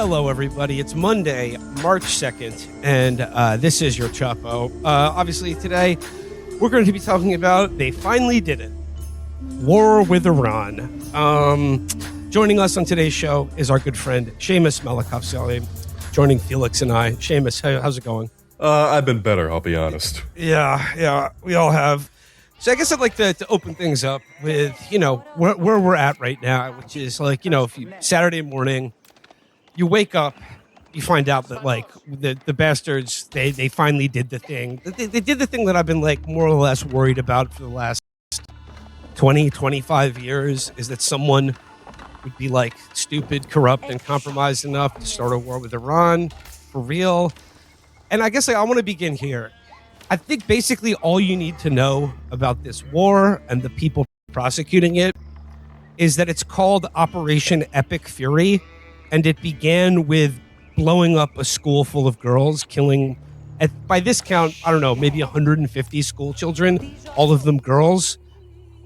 Hello, everybody. It's Monday, March 2nd, and this is your Chapo. Obviously, today, we're going to be talking about They Finally Did It. War with Iran. Joining us on today's show is our good friend, Seamus Malekafzali, joining Felix and I. Seamus, how's it going? I've been better, I'll be honest. Yeah, we all have. So I guess I'd like to open things up with, where we're at right now, which is like, if you Saturday morning, you wake up, you find out that like the bastards, they finally did the thing. They did the thing that I've been like more or less worried about for the last 20, 25 years, is that someone would be like stupid, corrupt, and compromised enough to start a war with Iran for real. And I guess I want to begin here. I think basically all you need to know about this war and the people prosecuting it is that it's called Operation Epic Fury, and it began with blowing up a school full of girls, killing, by this count, I don't know, maybe 150 school children, all of them girls.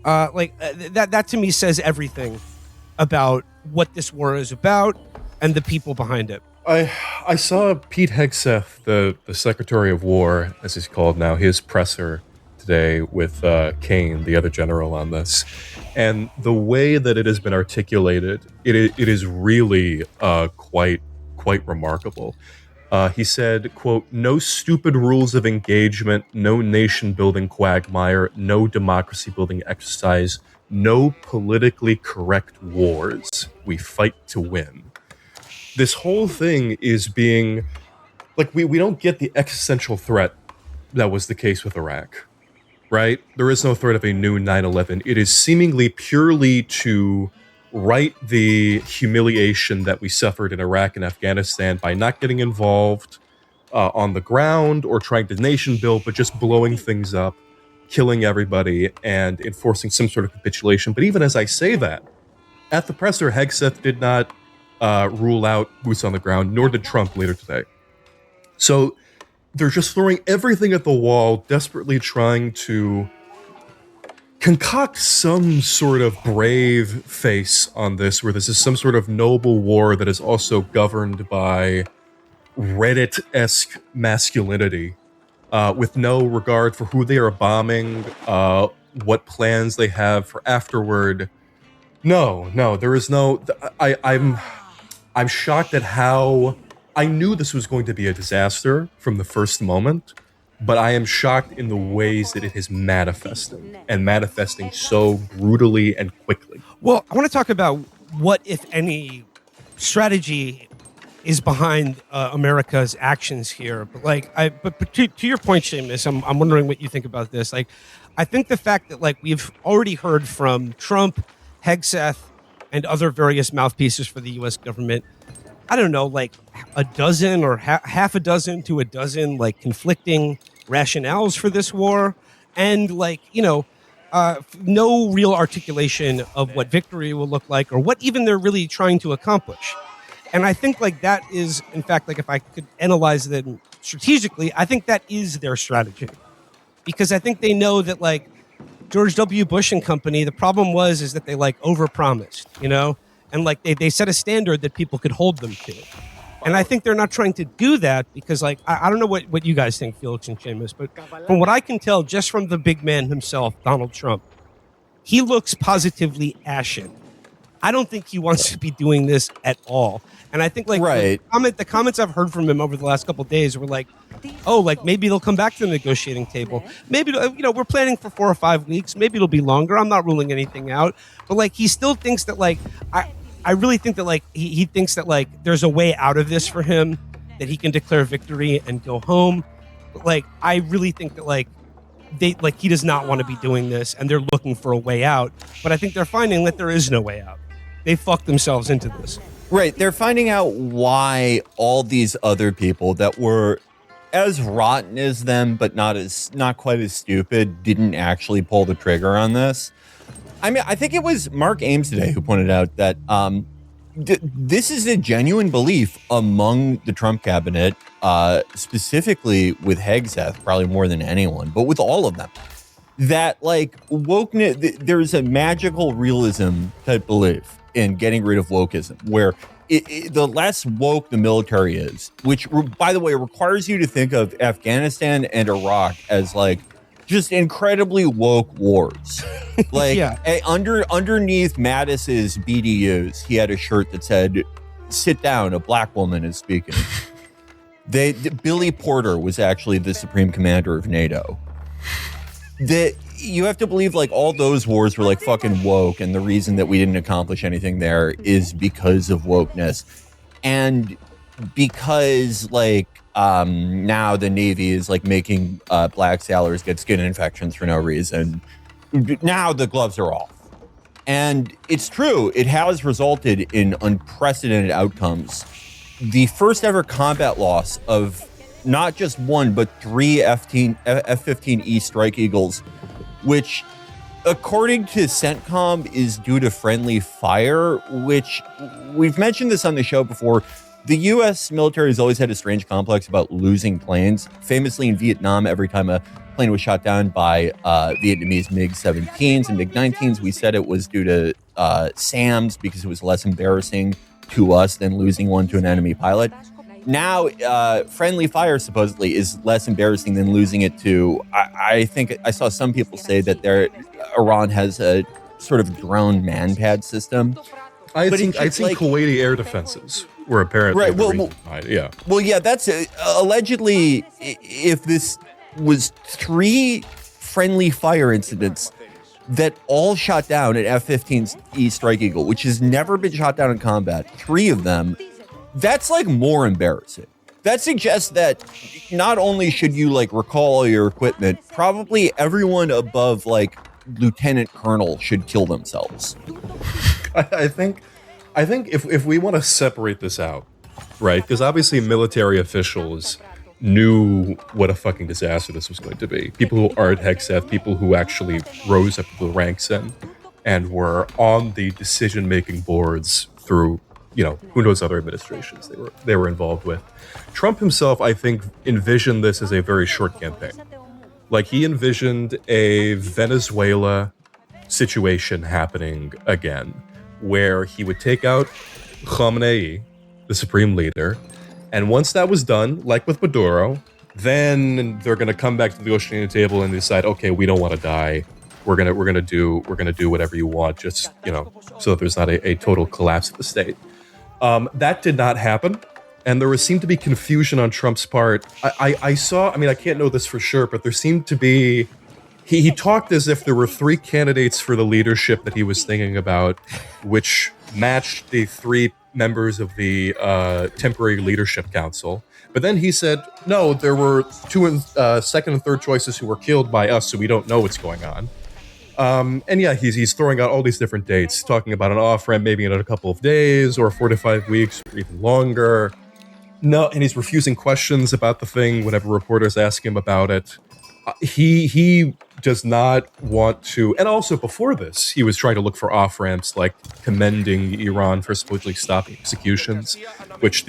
That to me says everything about what this war is about and the people behind it. I saw Pete Hegseth, the Secretary of War, as he's called now, his presser today with Kane, the other general, on this. And the way that it has been articulated, it is really quite remarkable. He said, quote, "No stupid rules of engagement, no nation-building quagmire, no democracy-building exercise, no politically correct wars. We fight to win." This whole thing is being, like, we don't get the existential threat that was the case with Iraq, right? There is no threat of a new 9/11. It is seemingly purely to right the humiliation that we suffered in Iraq and Afghanistan by not getting involved on the ground or trying to nation build, but just blowing things up, killing everybody, and enforcing some sort of capitulation. But even as I say that, at the presser, Hegseth did not rule out boots on the ground, nor did Trump later today. So they're just throwing everything at the wall, desperately trying to concoct some sort of brave face on this, where this is some sort of noble war that is also governed by Reddit-esque masculinity, with no regard for who they are bombing, what plans they have for afterward. No, there is no... I'm shocked at how... I knew this was going to be a disaster from the first moment, but I am shocked in the ways that it is manifesting, and manifesting so brutally and quickly. Well, I want to talk about what, if any, strategy is behind America's actions here. But to your point, Seamus, I'm wondering what you think about this. Like, I think the fact that like we've already heard from Trump, Hegseth, and other various mouthpieces for the U.S. government, I don't know, like a dozen or half a dozen to a dozen, like conflicting rationales for this war, and like, no real articulation of what victory will look like or what even they're really trying to accomplish. And I think like that is, in fact, like if I could analyze them strategically, I think that is their strategy, because I think they know that like George W. Bush and company, the problem is that they like overpromised, and like they set a standard that people could hold them to. And I think they're not trying to do that because like, I don't know what you guys think, Felix and Seamus, but from what I can tell, just from the big man himself, Donald Trump, he looks positively ashen. I don't think he wants to be doing this at all. And I think like the comments I've heard from him over the last couple of days were like, oh, like maybe they'll come back to the negotiating table. Maybe, we're planning for 4 or 5 weeks. Maybe it'll be longer. I'm not ruling anything out. But like, he still thinks that like, I really think that like, he thinks that like, there's a way out of this for him, that he can declare victory and go home. But like, I really think that like, he does not want to be doing this, and they're looking for a way out. But I think they're finding that there is no way out. They fucked themselves into this. Right. They're finding out why all these other people that were as rotten as them, but not quite as stupid, didn't actually pull the trigger on this. I mean, I think it was Mark Ames today who pointed out that this is a genuine belief among the Trump cabinet, specifically with Hegseth, probably more than anyone, but with all of them, that like wokeness, there's a magical realism type belief in getting rid of wokeism, where the less woke the military is, which, by the way, requires you to think of Afghanistan and Iraq as like just incredibly woke wars. Like underneath Mattis's BDUs, he had a shirt that said, "Sit down, a black woman is speaking." Billy Porter was actually the supreme commander of NATO. You have to believe like all those wars were like fucking woke, and the reason that we didn't accomplish anything there is because of wokeness, and because like now the Navy is like making black sailors get skin infections for no reason. Now the gloves are off, and it's true. It has resulted in unprecedented outcomes. The first ever combat loss of not just one but 3 F-15E Strike Eagles, which, according to CENTCOM, is due to friendly fire, which we've mentioned this on the show before. The U.S. military has always had a strange complex about losing planes. Famously in Vietnam, every time a plane was shot down by Vietnamese MiG-17s and MiG-19s, we said it was due to SAMs because it was less embarrassing to us than losing one to an enemy pilot. Now, friendly fire supposedly is less embarrassing than losing it to. I think I saw some people say that Iran has a sort of drone man-pad system. I think Kuwaiti air defenses were apparently right. Well, yeah. That's allegedly, if this was 3 friendly fire incidents that all shot down an F-15E Strike Eagle, which has never been shot down in combat, 3 of them. That's like more embarrassing. That suggests that not only should you like recall all your equipment, probably everyone above like lieutenant colonel should kill themselves. I think if we want to separate this out, right? Because obviously military officials knew what a fucking disaster this was going to be. People who aren't Hegseth, people who actually rose up to the ranks and were on the decision-making boards through, you know, who knows other administrations they were involved with. Trump himself, I think, envisioned this as a very short campaign. Like, he envisioned a Venezuela situation happening again, where he would take out Khamenei, the supreme leader, and once that was done, like with Maduro, then they're going to come back to the negotiating table and decide, okay, we don't want to die. We're gonna do whatever you want, just, you know, so that there's not a total collapse of the state. That did not happen, and there seemed to be confusion on Trump's part. I saw, I mean, I can't know this for sure, but there seemed to be. He talked as if there were 3 candidates for the leadership that he was thinking about, which matched the 3 members of the temporary leadership council. But then he said, no, there were 2 second and third choices who were killed by us, so we don't know what's going on. And yeah, he's throwing out all these different dates, talking about an off-ramp maybe in a couple of days or 4 to 5 weeks or even longer. No, and he's refusing questions about the thing whenever reporters ask him about it. He does not want to, and also before this, he was trying to look for off-ramps like commending Iran for supposedly stopping executions, which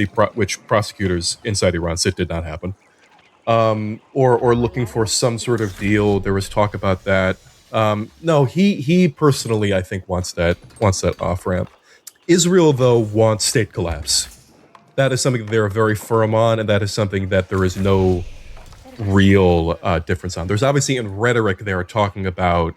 prosecutors inside Iran said did not happen, or looking for some sort of deal. There was talk about that. No, he personally, I think, wants that off-ramp. Israel, though, wants state collapse. That is something that they're very firm on, and that is something that there is no real difference on. There's obviously in rhetoric they're talking about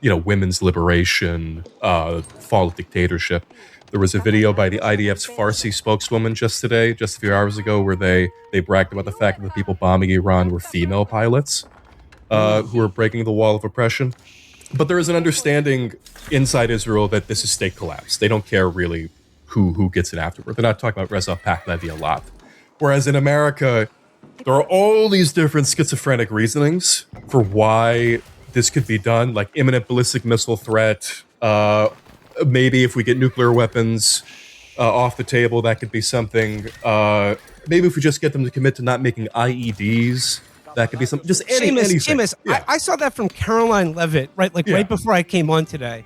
women's liberation, fall of dictatorship. There was a video by the IDF's Farsi spokeswoman just a few hours ago, where they bragged about the fact that the people bombing Iran were female pilots who were breaking the wall of oppression. But there is an understanding inside Israel that this is state collapse. They don't care really who gets it afterward. They're not talking about Reza Pahlavi a lot. Whereas in America, there are all these different schizophrenic reasonings for why this could be done, like imminent ballistic missile threat. Maybe if we get nuclear weapons off the table, that could be something. Maybe if we just get them to commit to not making IEDs, that could be something. Just anything. Seamus, yeah. I saw that from Caroline Levitt, right? Like right before I came on today,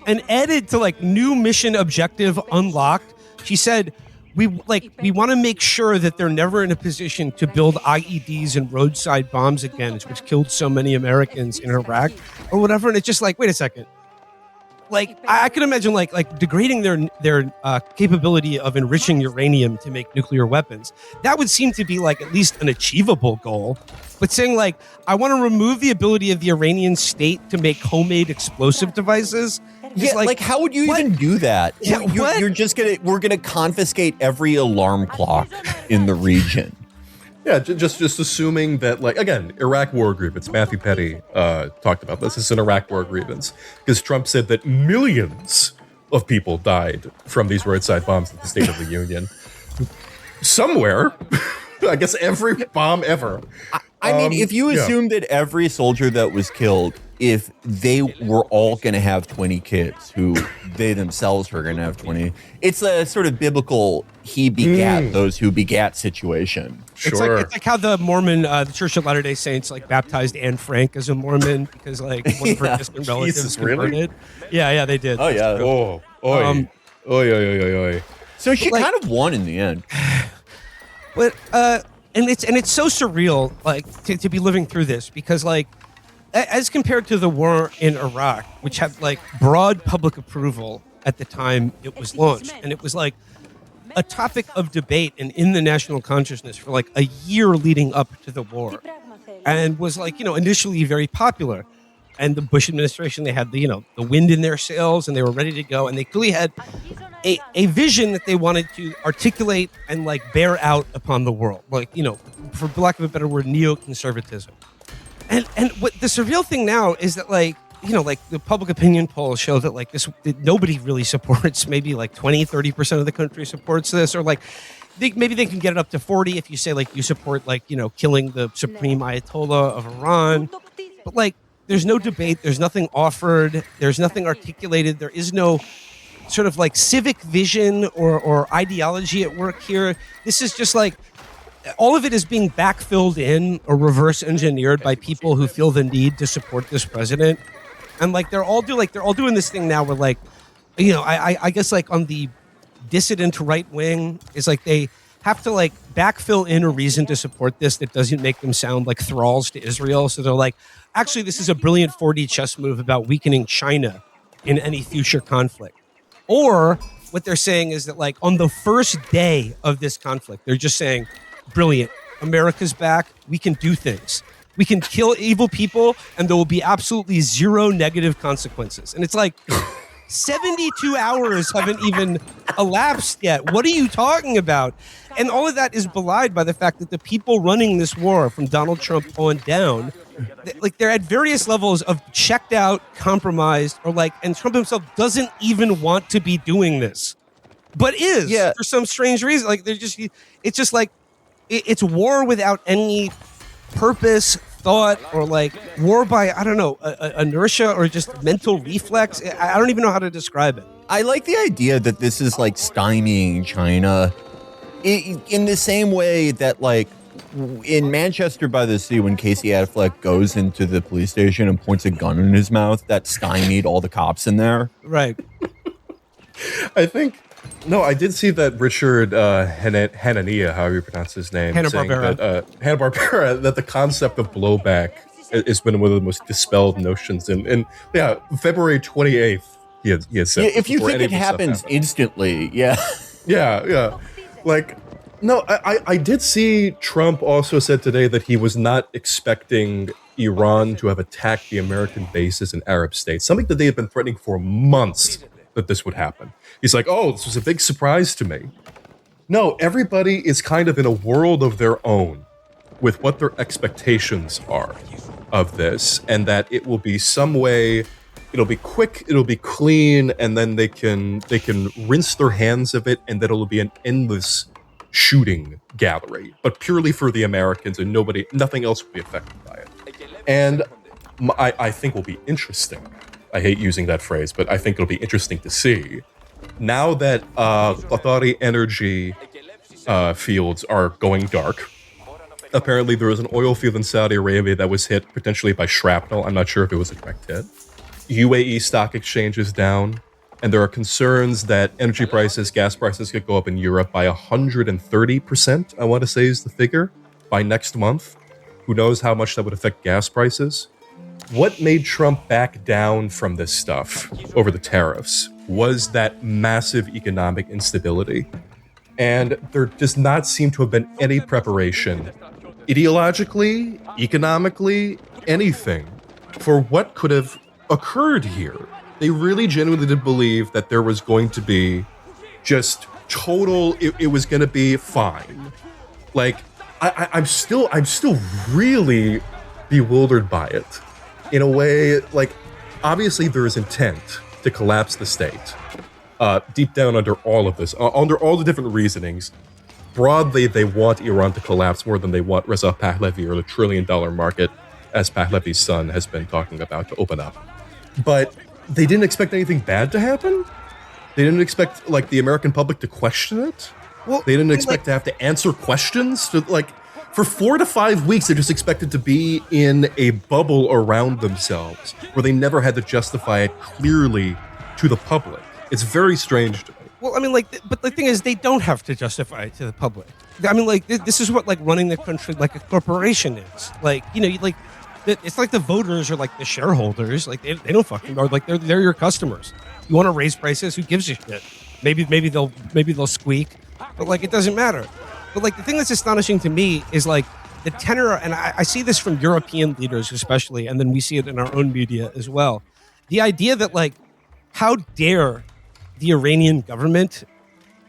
and added to like new mission objective unlocked. She said, we want to make sure that they're never in a position to build IEDs and roadside bombs again, which killed so many Americans in Iraq or whatever. And it's just like, wait a second. like I can imagine like degrading their capability of enriching uranium to make nuclear weapons. That would seem to be like at least an achievable goal. But saying like I want to remove the ability of the Iranian state to make homemade explosive devices. Yeah, like how would you even do that? Yeah, We're gonna confiscate every alarm clock in the region. Yeah, just assuming that, like, again, Iraq war grievance. Matthew Petty talked about this. It's an Iraq war grievance because Trump said that millions of people died from these roadside bombs at the State of the Union. Somewhere, I guess every bomb ever. I mean, if you assume that every soldier that was killed, if they were all going to have 20 kids who they themselves were going to have 20, it's a sort of biblical he begat those who begat situation. Sure. It's like how the Mormon, the Church of Latter-day Saints, like baptized Anne Frank as a Mormon because like one of her distant relatives converted. Really? Yeah, they did. Oh, yeah. Oh, oi. Oi. So she kind of won in the end. But and it's so surreal, like to be living through this because like as compared to the war in Iraq, which had like broad public approval at the time it was launched, and it was like a topic of debate and in the national consciousness for like a year leading up to the war, and was like initially very popular. And the Bush administration, they had the wind in their sails and they were ready to go. And they clearly had a vision that they wanted to articulate and like bear out upon the world. Like, for lack of a better word, neoconservatism. And what the surreal thing now is that like the public opinion polls show that like that nobody really supports, maybe like 20-30% of the country supports this, or like maybe they can get it up to 40 if you say like you support like, killing the supreme Ayatollah of Iran. But like, there's no debate. There's nothing offered. There's nothing articulated. There is no sort of like civic vision or ideology at work here. This is just like all of it is being backfilled in or reverse engineered by people who feel the need to support this president. And like they're all doing this thing now where like, I guess like on the dissident right wing is like they have to like backfill in a reason to support this that doesn't make them sound like thralls to Israel. So they're like, actually, this is a brilliant 4D chess move about weakening China in any future conflict. Or what they're saying is that like on the first day of this conflict, they're just saying, brilliant, America's back. We can do things. We can kill evil people and there will be absolutely zero negative consequences. And it's like 72 hours haven't even elapsed yet. What are you talking about? And all of that is belied by the fact that the people running this war from Donald Trump on down, like they're at various levels of checked out, compromised, or like, and Trump himself doesn't even want to be doing this, but is for some strange reason. Like it's just like, it's war without any purpose, thought, or like war by, I don't know, inertia or just mental reflex. I don't even know how to describe it. I like the idea that this is like stymieing China in the same way that like in Manchester by the Sea, when Casey Affleck goes into the police station and points a gun in his mouth, that stymied all the cops in there. Right. I did see that Richard Hanania, however you pronounce his name, Hanna-Barbera, that the concept of blowback has been one of the most dispelled notions. And February 28th, he had said. Yeah, if you think it happens instantly, Yeah. Like, no, I did see Trump also said today that he was not expecting Iran to have attacked the American bases in Arab states, something that they had been threatening for months that this would happen. He's like, oh, this was a big surprise to me. No, everybody is kind of in a world of their own with what their expectations are of this, and that it will be some way, it'll be quick, it'll be clean, and then they can rinse their hands of it, and that it'll be an endless shooting gallery, but purely for the Americans, and nothing else will be affected by it. And I think will be interesting. I hate using that phrase, but I think it'll be interesting to see. Now that Qatari energy fields are going dark, apparently there was an oil field in Saudi Arabia that was hit potentially by shrapnel. I'm not sure if it was a direct hit. UAE stock exchange is down, and there are concerns that energy prices, gas prices could go up in Europe by 130%, I want to say is the figure, by next month. Who knows how much that would affect gas prices? what made Trump back down from this stuff over the tariffs was that massive economic instability. And there does not seem to have been any preparation, ideologically, economically, anything, for what could have occurred here. They really genuinely did believe that there was going to be just total, it was going to be fine. Like, I'm still really bewildered by it. In a way, like, obviously there is intent to collapse the state. Deep down under all of this, under all the different reasonings, broadly they want Iran to collapse more than they want Reza Pahlavi or the $1 trillion market, as Pahlavi's son has been talking about, to open up. But they didn't expect anything bad to happen? They didn't expect, like, the American public to question it? Well, they didn't expect to have to answer questions? For 4 to 5 weeks, they're just expected to be in a bubble around themselves where they never had to justify it clearly to the public. It's very strange to me. Well, I mean, like, but the thing is, they don't have to justify it to the public. I mean, like, this is what, like, running the country like a corporation is. Like, you know, like, it's like the voters are like the shareholders. Like, they don't fucking know. Like, they're your customers. You want to raise prices? Who gives a shit? Maybe they'll squeak, but, like, it doesn't matter. But, like, the thing that's astonishing to me is, like, the tenor, and I see this from European leaders especially, and then we see it in our own media as well. The idea that, like, how dare the Iranian government,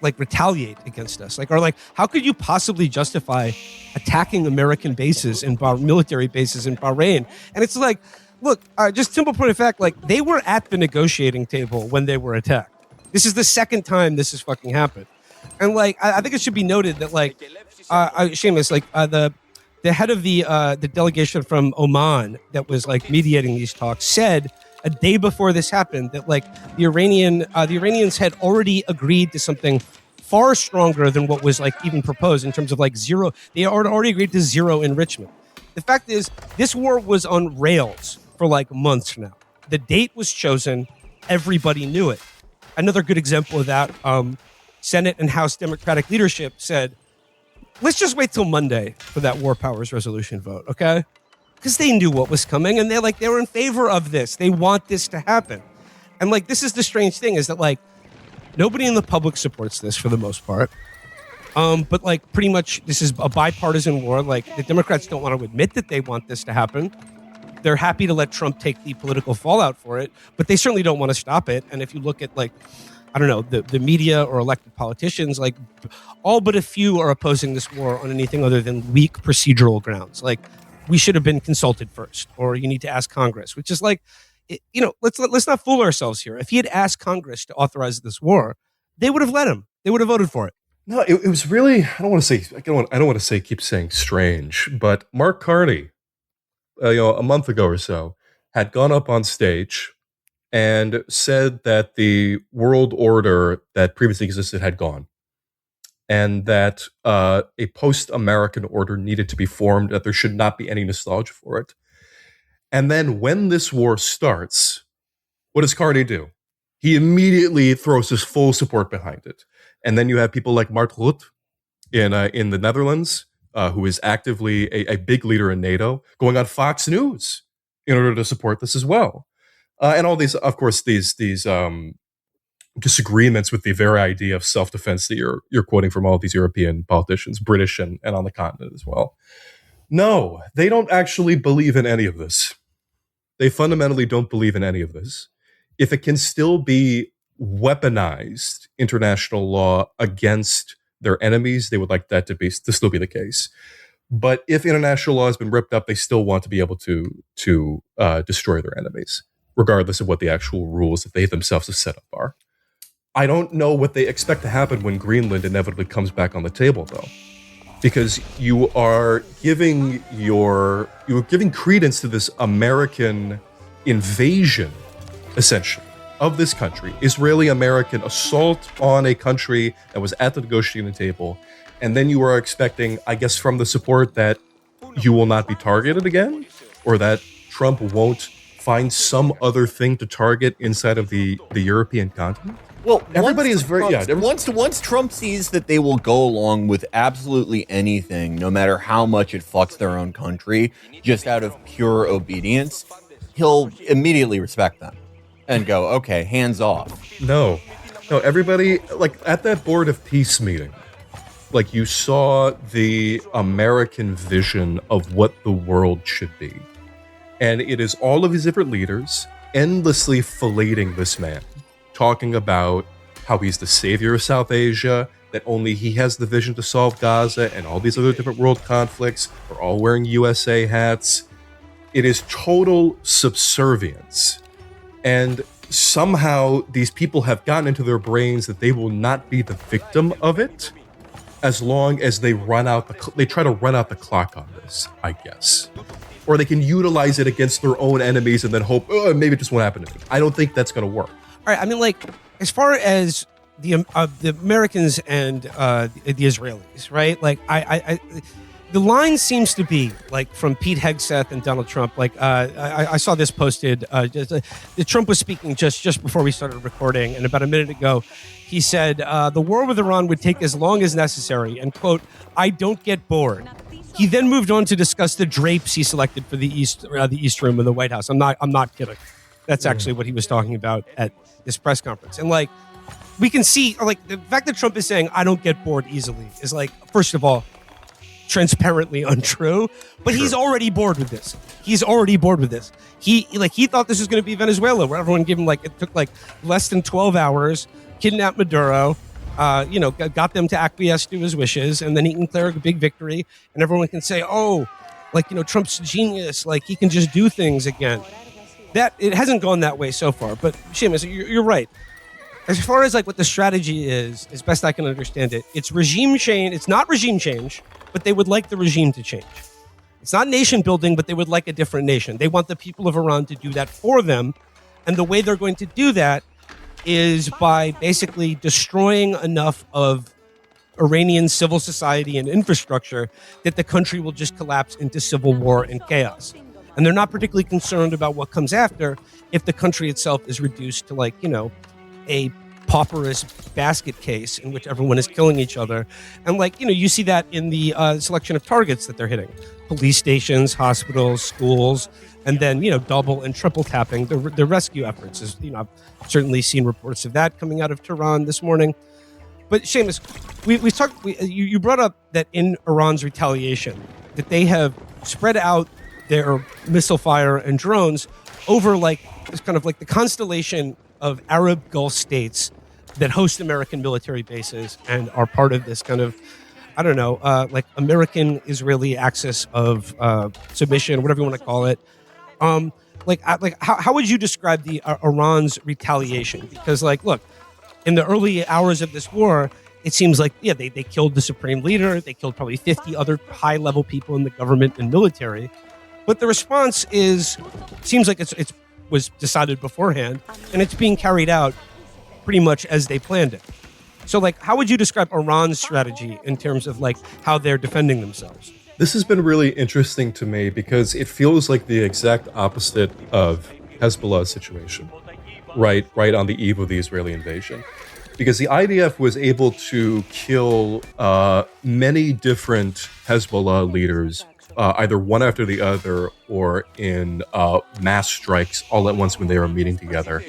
like, retaliate against us? Like, or, like, how could you possibly justify attacking American bases and military bases in Bahrain? And it's like, look, just simple point of fact, like, they were at the negotiating table when they were attacked. This is the second time this has fucking happened. And, like, I think it should be noted that, like, Seamus, like, the head of the delegation from Oman that was, like, mediating these talks said a day before this happened that, like, the Iranians had already agreed to something far stronger than what was, like, even proposed in terms of, like, zero. They already agreed to zero enrichment. The fact is, this war was on rails for, like, months now. The date was chosen. Everybody knew it. Another good example of that, Senate and House Democratic leadership said, let's just wait till Monday for that war powers resolution vote, okay? Because they knew what was coming, and they were in favor of this. They want this to happen. And, like, this is the strange thing, is that, like, nobody in the public supports this for the most part. But, like, pretty much this is a bipartisan war. Like, the Democrats don't want to admit that they want this to happen. They're happy to let Trump take the political fallout for it, but they certainly don't want to stop it. And if you look at, like, I don't know, the media or elected politicians, like, all but a few are opposing this war on anything other than weak procedural grounds. Like, we should have been consulted first, or you need to ask Congress, which is like, you know, let's not fool ourselves here. If he had asked Congress to authorize this war, they would have let him. They would have voted for it. No, it was really, I don't want to say keep saying strange, but Mark Carney, a month ago or so, had gone up on stage and said that the world order that previously existed had gone, and that a post-American order needed to be formed, that there should not be any nostalgia for it. And then when this war starts, what does Carney do? He immediately throws his full support behind it. And then you have people like Mark Rutte in the Netherlands, who is actively a big leader in NATO, going on Fox News in order to support this as well. And all these, of course, these disagreements with the very idea of self-defense that you're quoting from all of these European politicians, British and on the continent as well. No, they don't actually believe in any of this. They fundamentally don't believe in any of this. If it can still be weaponized international law against their enemies, they would like that to still be the case. But if international law has been ripped up, they still want to be able to destroy their enemies, regardless of what the actual rules that they themselves have set up are. I don't know what they expect to happen when Greenland inevitably comes back on the table, though, because you are giving credence to this American invasion, essentially, of this country, Israeli-American assault on a country that was at the negotiating table, and then you are expecting, I guess, from the support that you will not be targeted again, or that Trump won't find some other thing to target inside of the European continent. Well, everybody is very once Trump sees that they will go along with absolutely anything, no matter how much it fucks their own country, just out of pure obedience, he'll immediately respect them and go, okay, hands off. No, everybody, like, at that Board of Peace meeting, like, you saw the American vision of what the world should be. And it is all of these different leaders endlessly filleting this man, talking about how he's the savior of South Asia, that only he has the vision to solve Gaza and all these other different world conflicts. We're all wearing USA hats. It is total subservience. And somehow these people have gotten into their brains that they will not be the victim of it as long as they they try to run out the clock on this, I guess. Or they can utilize it against their own enemies and then hope, oh, maybe it just won't happen to me. I don't think that's going to work. All right. I mean, like, as far as the Americans and the Israelis, right? Like, the line seems to be, like, from Pete Hegseth and Donald Trump. Like, I saw this posted. Trump was speaking just before we started recording, and about a minute ago, he said, the war with Iran would take as long as necessary, and, quote, I don't get bored. He then moved on to discuss the drapes he selected for the East Room of the White House. I'm not kidding. That's actually what he was talking about at this press conference. And, like, we can see, like, the fact that Trump is saying, I don't get bored easily is, like, first of all, transparently untrue, but he's already bored with this. He thought this was going to be Venezuela, where everyone gave him, like, it took, like, less than 12 hours, kidnapped Maduro, got them to acquiesce to his wishes, and then he can declare a big victory, and everyone can say, oh, like, Trump's genius, like, he can just do things again. That, it hasn't gone that way so far, but Seamus, you're right. As far as, like, what the strategy is, as best I can understand it, it's regime change. It's not regime change, but they would like the regime to change. It's not nation building, but they would like a different nation. They want the people of Iran to do that for them, and the way they're going to do that is by basically destroying enough of Iranian civil society and infrastructure that the country will just collapse into civil war and chaos. And they're not particularly concerned about what comes after if the country itself is reduced to, like, a pauperous basket case in which everyone is killing each other. And, like, you see that in the selection of targets that they're hitting. Police stations, hospitals, schools, and then, double and triple tapping the rescue efforts. I've certainly seen reports of that coming out of Tehran this morning. But Seamus, we talked. You brought up that in Iran's retaliation, that they have spread out their missile fire and drones over, like, this kind of like the constellation of Arab Gulf states that host American military bases and are part of this kind of, I don't know, like American-Israeli axis of submission, whatever you want to call it. How would you describe the Iran's retaliation? Because, like, look, in the early hours of this war, it seems like, they killed the supreme leader. They killed probably 50 other high-level people in the government and military. But the response seems like it was decided beforehand, and it's being carried out pretty much as they planned it. So, like, how would you describe Iran's strategy in terms of, like, how they're defending themselves? This has been really interesting to me because it feels like the exact opposite of Hezbollah's situation, right on the eve of the Israeli invasion. Because the IDF was able to kill many different Hezbollah leaders, either one after the other or in mass strikes all at once when they were meeting together.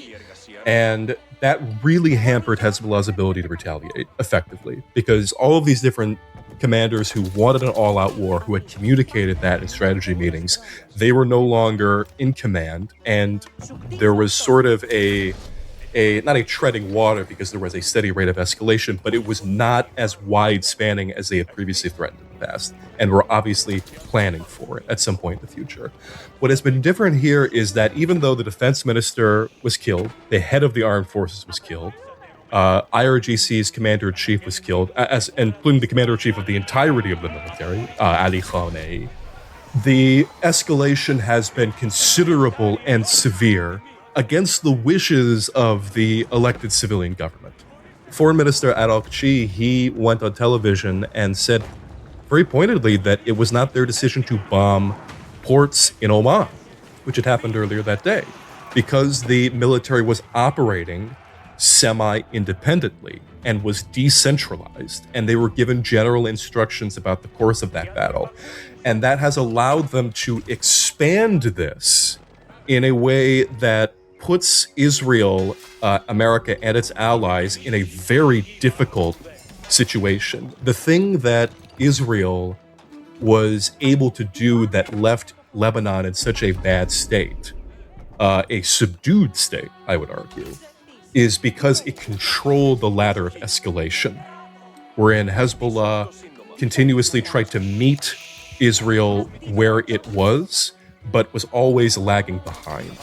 And that really hampered Hezbollah's ability to retaliate effectively, because all of these different commanders who wanted an all-out war, who had communicated that in strategy meetings, they were no longer in command, and there was sort of not a treading water, because there was a steady rate of escalation, but it was not as wide-spanning as they had previously threatened in the past, and were obviously planning for it at some point in the future. What has been different here is that even though the defense minister was killed, the head of the armed forces was killed, IRGC's commander-in-chief was killed, including the commander-in-chief of the entirety of the military, Ali Khamenei. The escalation has been considerable and severe against the wishes of the elected civilian government. Foreign Minister Araghchi, he went on television and said very pointedly that it was not their decision to bomb ports in Oman, which had happened earlier that day, because the military was operating semi-independently and was decentralized, and they were given general instructions about the course of that battle. And that has allowed them to expand this in a way that puts Israel, America, and its allies in a very difficult situation. The thing that Israel was able to do that left Lebanon in such a bad state, a subdued state, I would argue, is because it controlled the ladder of escalation, wherein Hezbollah continuously tried to meet Israel where it was, but was always lagging behind.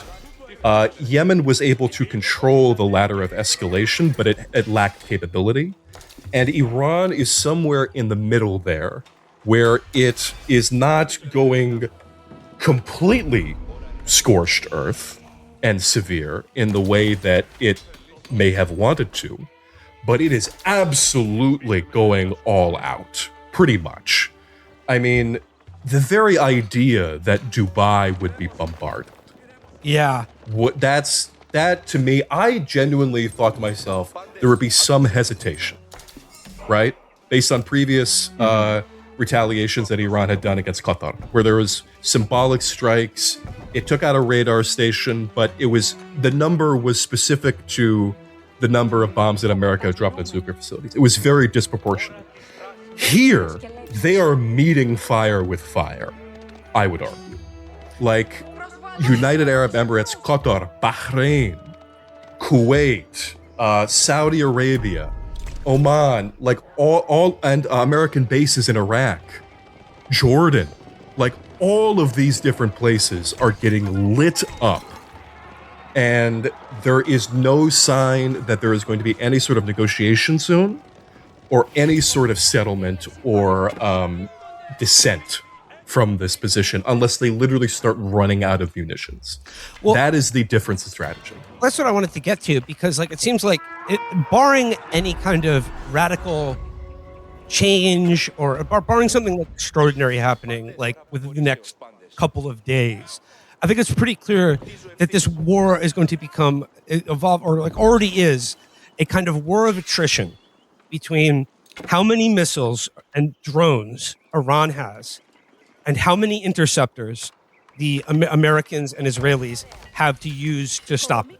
Yemen was able to control the ladder of escalation, but it lacked capability. And Iran is somewhere in the middle there, where it is not going completely scorched earth and severe in the way that it may have wanted to, but it is absolutely going all out, pretty much. I mean, the very idea that Dubai would be bombarded. Yeah. That to me, I genuinely thought to myself, there would be some hesitation, right? Based on previous retaliations that Iran had done against Qatar, where there was symbolic strikes. It took out a radar station, but the number was specific to the number of bombs that America dropped on nuclear facilities. It was very disproportionate. Here, they are meeting fire with fire, I would argue. Like United Arab Emirates, Qatar, Bahrain, Kuwait, Saudi Arabia, Oman, like all and American bases in Iraq, Jordan, like all of these different places are getting lit up. And there is no sign that there is going to be any sort of negotiation soon or any sort of settlement or dissent from this position unless they literally start running out of munitions. Well, that is the difference in strategy. That's what I wanted to get to, because like it seems like barring any kind of radical change or barring something like extraordinary happening like within the next couple of days, I think it's pretty clear that this war is going to evolve, or like already is, a kind of war of attrition between how many missiles and drones Iran has and how many interceptors the Americans and Israelis have to use to stop it.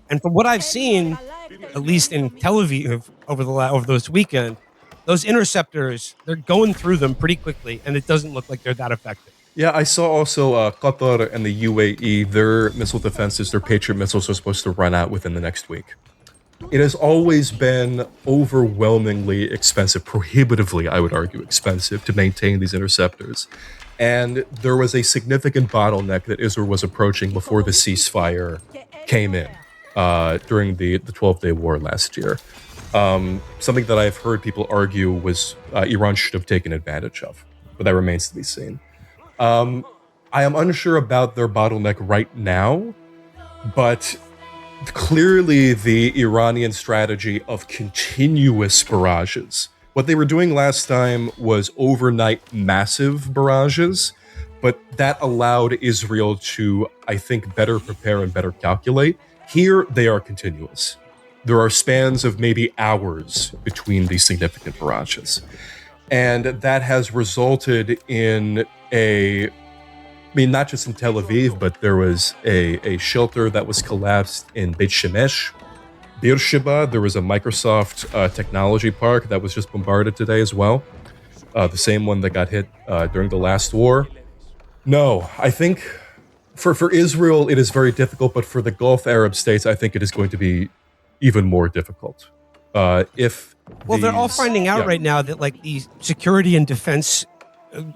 And from what I've seen, at least in Tel Aviv over this weekend, those interceptors, they're going through them pretty quickly, and it doesn't look like they're that effective. Yeah, I saw also Qatar and the UAE, their missile defenses, their Patriot missiles are supposed to run out within the next week. It has always been overwhelmingly expensive, prohibitively, I would argue, expensive to maintain these interceptors. And there was a significant bottleneck that Israel was approaching before the ceasefire came in during the 12-day war last year. Something that I've heard people argue was Iran should have taken advantage of, but that remains to be seen. I am unsure about their bottleneck right now, but clearly the Iranian strategy of continuous barrages. What they were doing last time was overnight massive barrages, but that allowed Israel to, I think, better prepare and better calculate. Here, they are continuous. There are spans of maybe hours between these significant barrages. And that has resulted in not just in Tel Aviv, but there was a shelter that was collapsed in Beit Shemesh. Beersheba, there was a Microsoft technology park that was just bombarded today as well. The same one that got hit during the last war. No, I think for Israel, it is very difficult, but for the Gulf Arab states, I think it is going to be even more difficult. They're all finding out right now that like these security and defense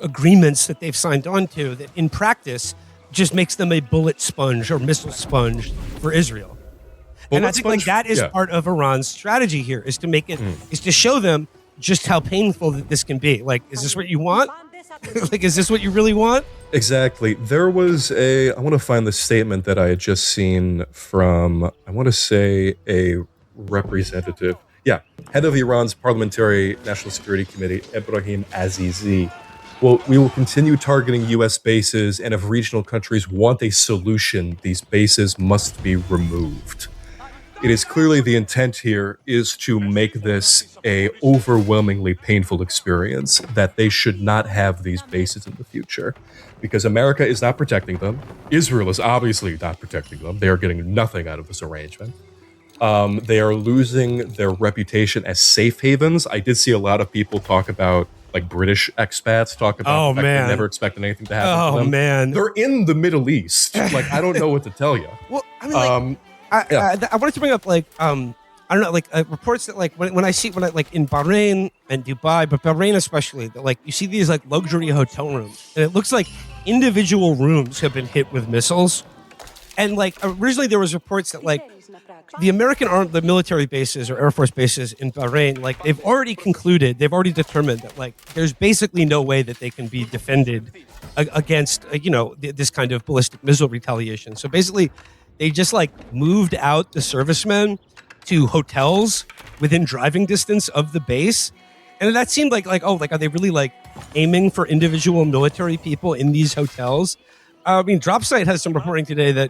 agreements that they've signed on to, that in practice just makes them a bullet sponge or missile sponge for Israel. And I think like that is part of Iran's strategy here, is to make it, is to show them just how painful that this can be. Like, is this what you want? Like, is this what you really want? Exactly. There was I want to find the statement that I had just seen from, I want to say a representative. Yeah, head of Iran's Parliamentary National Security Committee, Ebrahim Azizi. Well, we will continue targeting U.S. bases, and if regional countries want a solution, these bases must be removed. it is clearly the intent here is to make this a overwhelmingly painful experience, that they should not have these bases in the future, because America is not protecting them. Israel is obviously not protecting them. They are getting nothing out of this arrangement. They are losing their reputation as safe havens. I did see a lot of people talk about, like, British expats talk about the fact they never expected anything to happen to them. Man. They're in the Middle East. Like, I don't know what to tell you. Well, I mean, I wanted to bring up, like, I don't know, like, reports that, like, when I like in Bahrain and Dubai, but Bahrain especially, that, like, you see these, like, luxury hotel rooms, and it looks like individual rooms have been hit with missiles. And, like, originally there was reports that, like, the military bases or Air Force bases in Bahrain, like, they've already determined that, like, there's basically no way that they can be defended against, this kind of ballistic missile retaliation. So basically, they just, like, moved out the servicemen to hotels within driving distance of the base. And that seemed like, are they really, like, aiming for individual military people in these hotels? I mean, DropSite has some reporting today that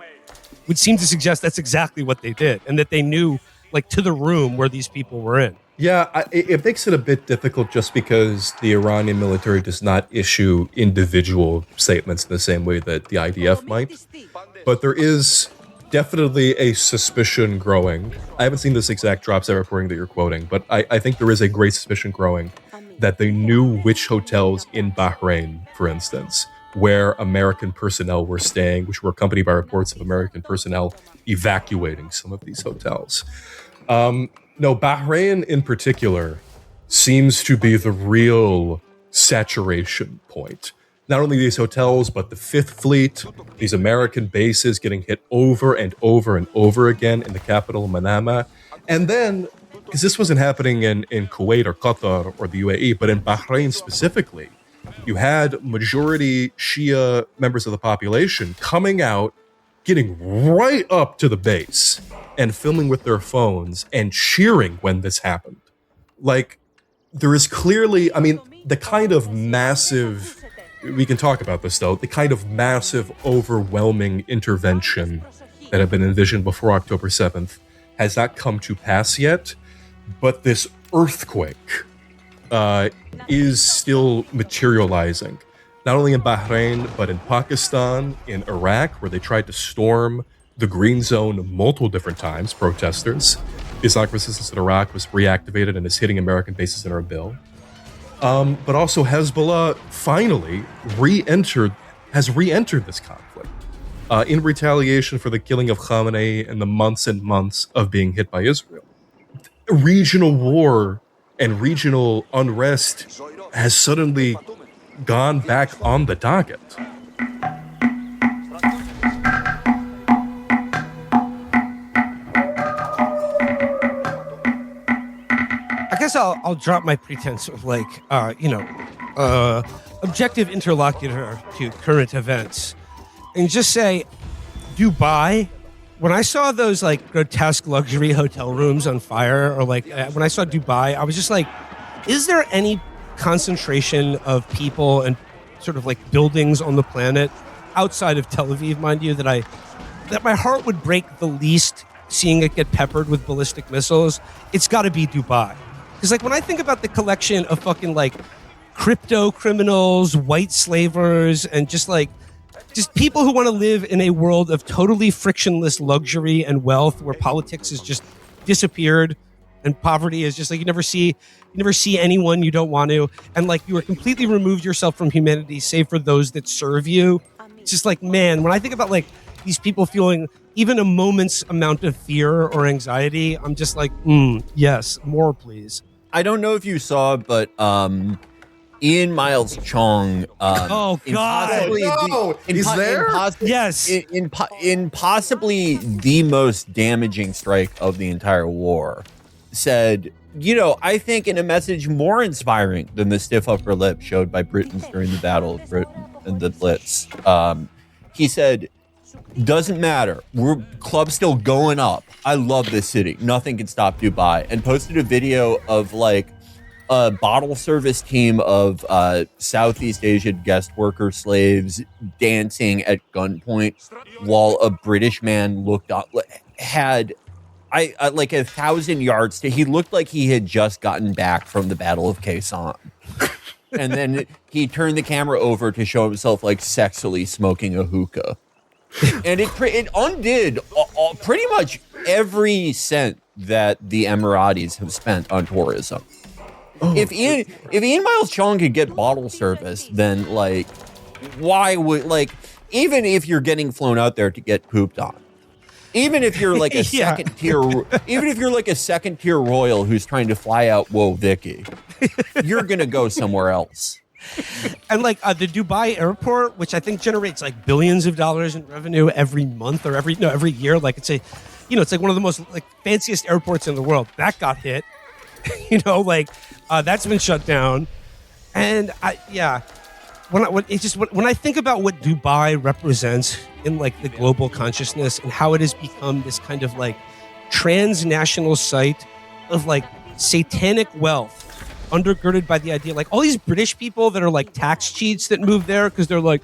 would seem to suggest that's exactly what they did, and that they knew, like, to the room where these people were in. Yeah, it makes it a bit difficult just because the Iranian military does not issue individual statements in the same way that the IDF might. But there is definitely a suspicion growing. I haven't seen this exact DropSite reporting that you're quoting, but I think there is a great suspicion growing that they knew which hotels in Bahrain, for instance, where American personnel were staying, which were accompanied by reports of American personnel evacuating some of these hotels. No, Bahrain in particular seems to be the real saturation point. Not only these hotels, but the Fifth Fleet, these American bases getting hit over and over and over again in the capital, Manama. And then, because this wasn't happening in Kuwait or Qatar or the UAE, but in Bahrain specifically, you had majority Shia members of the population coming out, getting right up to the base and filming with their phones and cheering when this happened. Like, there is clearly, I mean, the kind of massive, we can talk about this though, the kind of massive, overwhelming intervention that had been envisioned before October 7th has not come to pass yet, but this earthquake is still materializing, not only in Bahrain, but in Pakistan, in Iraq, where they tried to storm the Green Zone multiple different times, protesters. Islamic resistance in Iraq was reactivated and is hitting American bases in Erbil. But also Hezbollah finally has re-entered this conflict in retaliation for the killing of Khamenei and the months and months of being hit by Israel. Regional war and regional unrest has suddenly gone back on the docket. I guess I'll drop my pretense of, like, objective interlocutor to current events and just say, Dubai, when I saw those, like, grotesque luxury hotel rooms on fire, or, like, when I saw Dubai, I was just like, is there any concentration of people and sort of, like, buildings on the planet outside of Tel Aviv, mind you, that my heart would break the least seeing it get peppered with ballistic missiles? It's got to be Dubai. Because, like, when I think about the collection of fucking, like, crypto criminals, white slavers, and just people who want to live in a world of totally frictionless luxury and wealth, where politics has just disappeared and poverty is just, like, you never see anyone you don't want to, and, like, you are completely removed yourself from humanity save for those that serve you. It's just like, man, when I think about, like, these people feeling even a moment's amount of fear or anxiety, I'm just like, yes, more please. I don't know if you saw, but Ian Miles Chong. Oh God! He's there. Yes. In possibly the most damaging strike of the entire war, said, I think in a message more inspiring than the stiff upper lip showed by Britons during the Battle of Britain and the Blitz. He said, doesn't matter. Club's still going up. I love this city. Nothing can stop Dubai. And posted a video of, like, a bottle service team of Southeast Asian guest worker slaves dancing at gunpoint while a British man had I like 1,000 yards. He looked like he had just gotten back from the Battle of Khe Sanh. And then he turned the camera over to show himself like sexily smoking a hookah. And it undid pretty much every cent that the Emiratis have spent on tourism. Oh, if Ian Miles Cheong could get bottle service, then like, why would, like, even if you're getting flown out there to get pooped on, even if you're like a second tier royal who's trying to fly out Whoa Vicky, you're gonna go somewhere else. And like the Dubai airport, which I think generates like billions of dollars in revenue every month or every year, like it's like one of the most like fanciest airports in the world. That got hit, that's been shut down. And when I think about what Dubai represents in like the global consciousness and how it has become this kind of like transnational site of like satanic wealth, undergirded by the idea, like all these British people that are like tax cheats that move there because they're like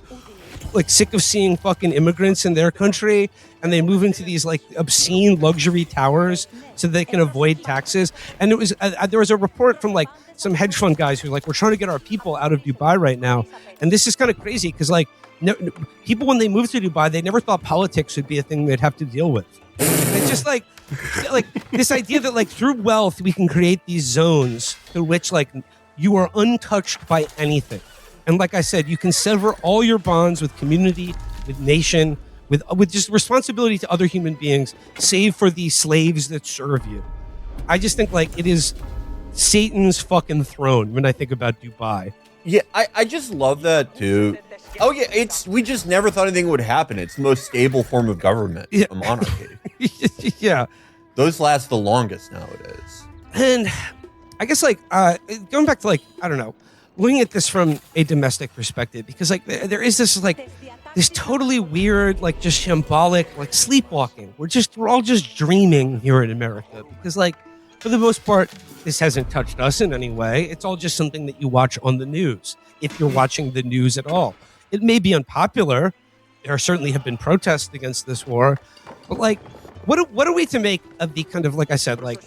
sick of seeing fucking immigrants in their country, and they move into these like obscene luxury towers so they can avoid taxes. And it was there was a report from like some hedge fund guys who were like, we're trying to get our people out of Dubai right now, and this is kind of crazy because like people when they moved to Dubai, they never thought politics would be a thing they'd have to deal with. It's just like this idea that like through wealth we can create these zones through which like you are untouched by anything. And like I said, you can sever all your bonds with community, with nation, with just responsibility to other human beings, save for the slaves that serve you. I just think like it is Satan's fucking throne when I think about Dubai. Yeah, I just love that too. Oh yeah, we just never thought anything would happen. It's the most stable form of government, a monarchy. Yeah. Those last the longest nowadays. And I guess like going back to like, I don't know, looking at this from a domestic perspective, because like there is this like this totally weird, like just shambolic, like sleepwalking. We're all just dreaming here in America because like for the most part, this hasn't touched us in any way. It's all just something that you watch on the news. If you're watching the news at all, it may be unpopular. There certainly have been protests against this war, but like, what are we to make of the kind of, like I said, like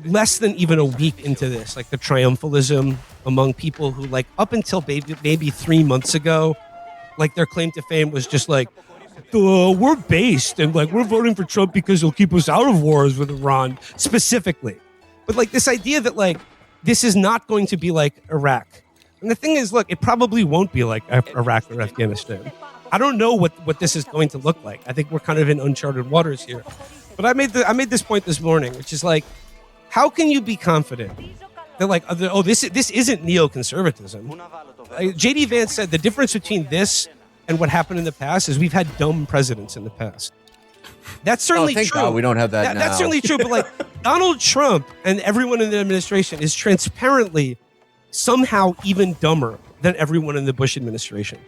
less than even a week into this, like the triumphalism among people who like up until maybe 3 months ago, like their claim to fame was just like, we're based and like we're voting for Trump because he'll keep us out of wars with Iran specifically. But like this idea that like this is not going to be like Iraq. And the thing is, look, it probably won't be like Iraq or Afghanistan. I don't know what this is going to look like. I think we're kind of in uncharted waters here. But I made this point this morning, which is like, how can you be confident that like, this isn't neoconservatism? J.D. Vance said the difference between this and what happened in the past is we've had dumb presidents in the past. That's certainly thank true. God we don't have that now. That's certainly true. But like Donald Trump and everyone in the administration is transparently somehow even dumber than everyone in the Bush administration.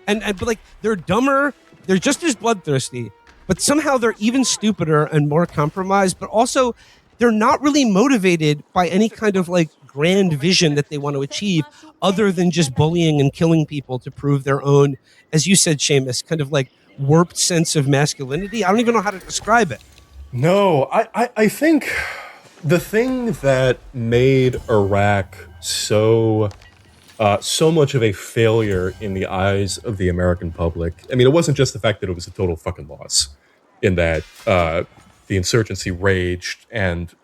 But like they're dumber, they're just as bloodthirsty, but somehow they're even stupider and more compromised, but also they're not really motivated by any kind of like grand vision that they want to achieve other than just bullying and killing people to prove their own, as you said, Seamus, kind of like warped sense of masculinity. I don't even know how to describe it. No, I think the thing that made Iraq so much of a failure in the eyes of the American public. I mean, it wasn't just the fact that it was a total fucking loss, in that the insurgency raged and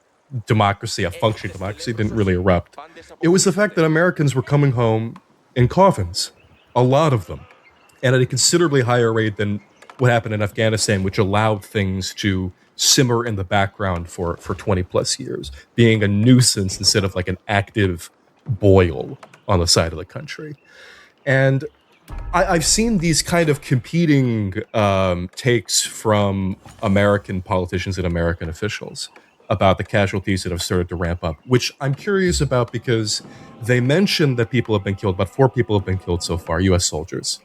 democracy, a functioning democracy, didn't really erupt. It was the fact that Americans were coming home in coffins, a lot of them, and at a considerably higher rate than what happened in Afghanistan, which allowed things to simmer in the background for 20 plus years, being a nuisance instead of like an active boil on the side of the country. And I've seen these kind of competing takes from American politicians and American officials about the casualties that have started to ramp up, which I'm curious about because they mentioned that people have been killed. About 4 people have been killed so far, U.S. soldiers.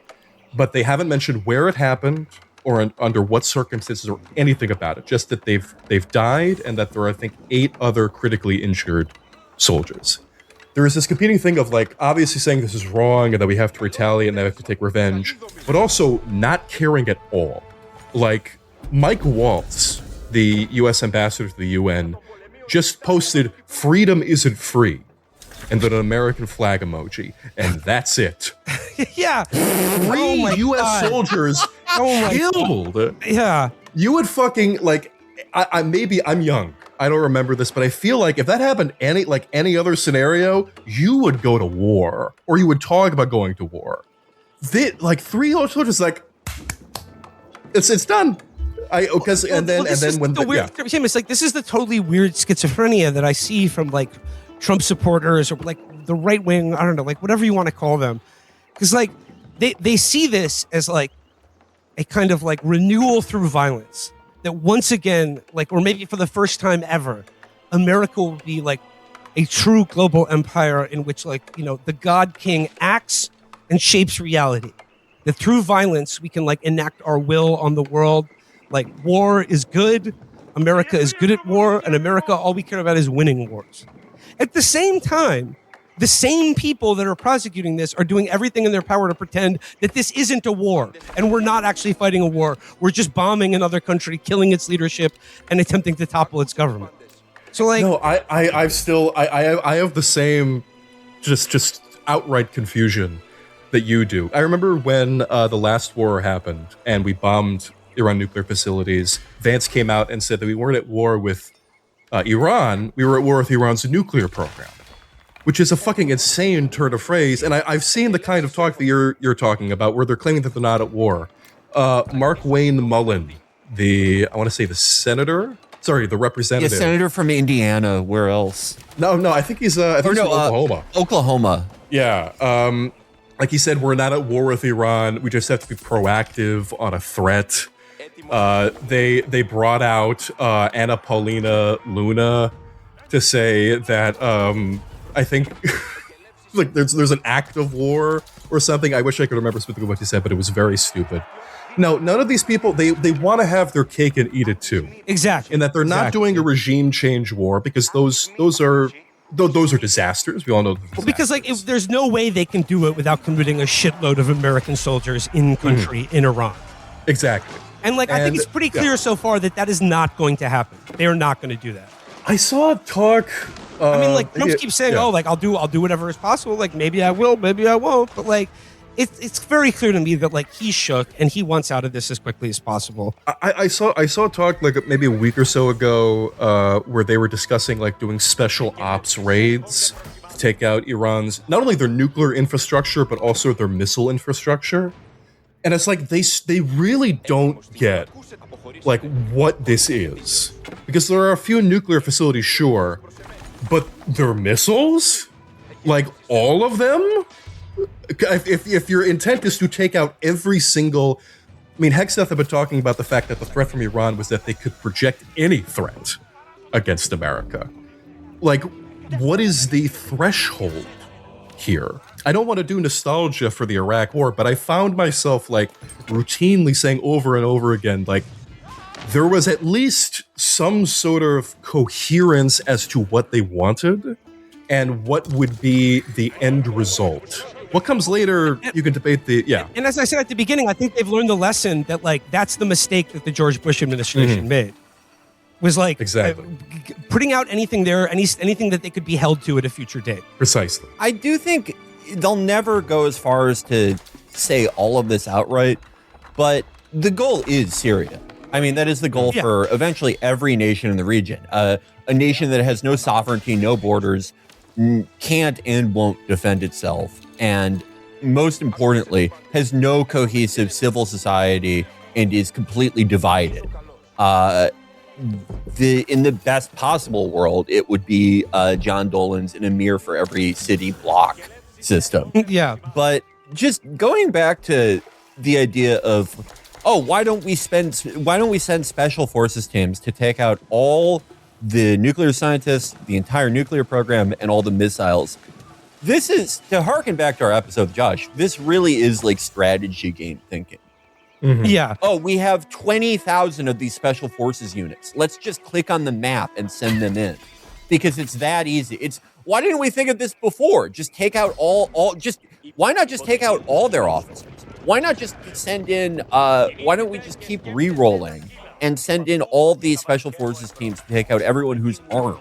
But they haven't mentioned where it happened or under what circumstances or anything about it, just that they've died and that there are, I think, 8 other critically injured soldiers. There is this competing thing of like obviously saying this is wrong and that we have to retaliate and that we have to take revenge, but also not caring at all. Like Mike Waltz the U.S. ambassador to the UN, just posted "freedom isn't free," and then an American flag emoji, and that's it. Yeah. Three U.S. soldiers killed. Yeah. You would fucking like. I maybe I'm young. I don't remember this, but I feel like if that happened any other scenario, you would go to war, or you would talk about going to war. Like three soldiers, like it's done. Seamus, like this is the totally weird schizophrenia that I see from like Trump supporters or like the right wing. I don't know, like whatever you want to call them, because like they see this as like a kind of like renewal through violence. That once again, like, or maybe for the first time ever, America will be like a true global empire in which, like, you know, the God King acts and shapes reality. That through violence, we can like enact our will on the world. Like, war is good. America is good at war. And America, all we care about is winning wars. At the same time, the same people that are prosecuting this are doing everything in their power to pretend that this isn't a war and we're not actually fighting a war. We're just bombing another country, killing its leadership, and attempting to topple its government. So, like, no, I have the same just outright confusion that you do. I remember when the last war happened and we bombed Iran nuclear facilities. Vance came out and said that we weren't at war with Iran. We were at war with Iran's nuclear program. Which is a fucking insane turn of phrase, and I've seen the kind of talk that you're talking about, where they're claiming that they're not at war. Mark Wayne Mullen, the representative, yeah, senator from Indiana. Where else? No, I think he's from Oklahoma. Oklahoma. Yeah, like he said, we're not at war with Iran. We just have to be proactive on a threat. They brought out Anna Paulina Luna to say that. I think like there's an act of war or something. I wish I could remember specifically what he said, but it was very stupid. No, none of these people, they want to have their cake and eat it too. Exactly. And that they're not doing a regime change war because those are disasters. We all know. Well, because like if there's no way they can do it without committing a shitload of American soldiers in country in Iran. Exactly. And like I think it's pretty clear so far that is not going to happen. They are not going to do that. I saw talk. I mean, like Trump keeps saying, "Oh, like I'll do whatever is possible. Like maybe I will, maybe I won't." But like, it's very clear to me that like he's shook and he wants out of this as quickly as possible. I saw talk like maybe a week or so ago where they were discussing like doing special ops raids to take out Iran's not only their nuclear infrastructure but also their missile infrastructure. And it's like they really don't get like what this is, because there are a few nuclear facilities, sure. But their missiles? Like, all of them? If your intent is to take out every single... I mean, Hegseth have been talking about the fact that the threat from Iran was that they could project any threat against America. Like, what is the threshold here? I don't want to do nostalgia for the Iraq War, but I found myself, like, routinely saying over and over again, like, there was at least some sort of coherence as to what they wanted and what would be the end result. What comes later, you can debate And as I said at the beginning, I think they've learned the lesson that, like, that's the mistake that the George Bush administration made. Was like putting out anything there, anything that they could be held to at a future date. Precisely. I do think they'll never go as far as to say all of this outright, but the goal is Syria. I mean, that is the goal for eventually every nation in the region. A nation that has no sovereignty, no borders, can't and won't defend itself, and most importantly, has no cohesive civil society and is completely divided. In the best possible world, it would be John Dolan's and Emir for every city block system. Yeah. But just going back to the idea of, why don't we send special forces teams to take out all the nuclear scientists, the entire nuclear program, and all the missiles? This is, to harken back to our episode, Josh, this really is like strategy game thinking. Mm-hmm. Yeah. We have 20,000 of these special forces units. Let's just click on the map and send them in, because it's that easy. Why didn't we think of this before? Just take out why not just take out all their officers? Why not just send in, why don't we just keep re-rolling and send in all these special forces teams to take out everyone who's armed.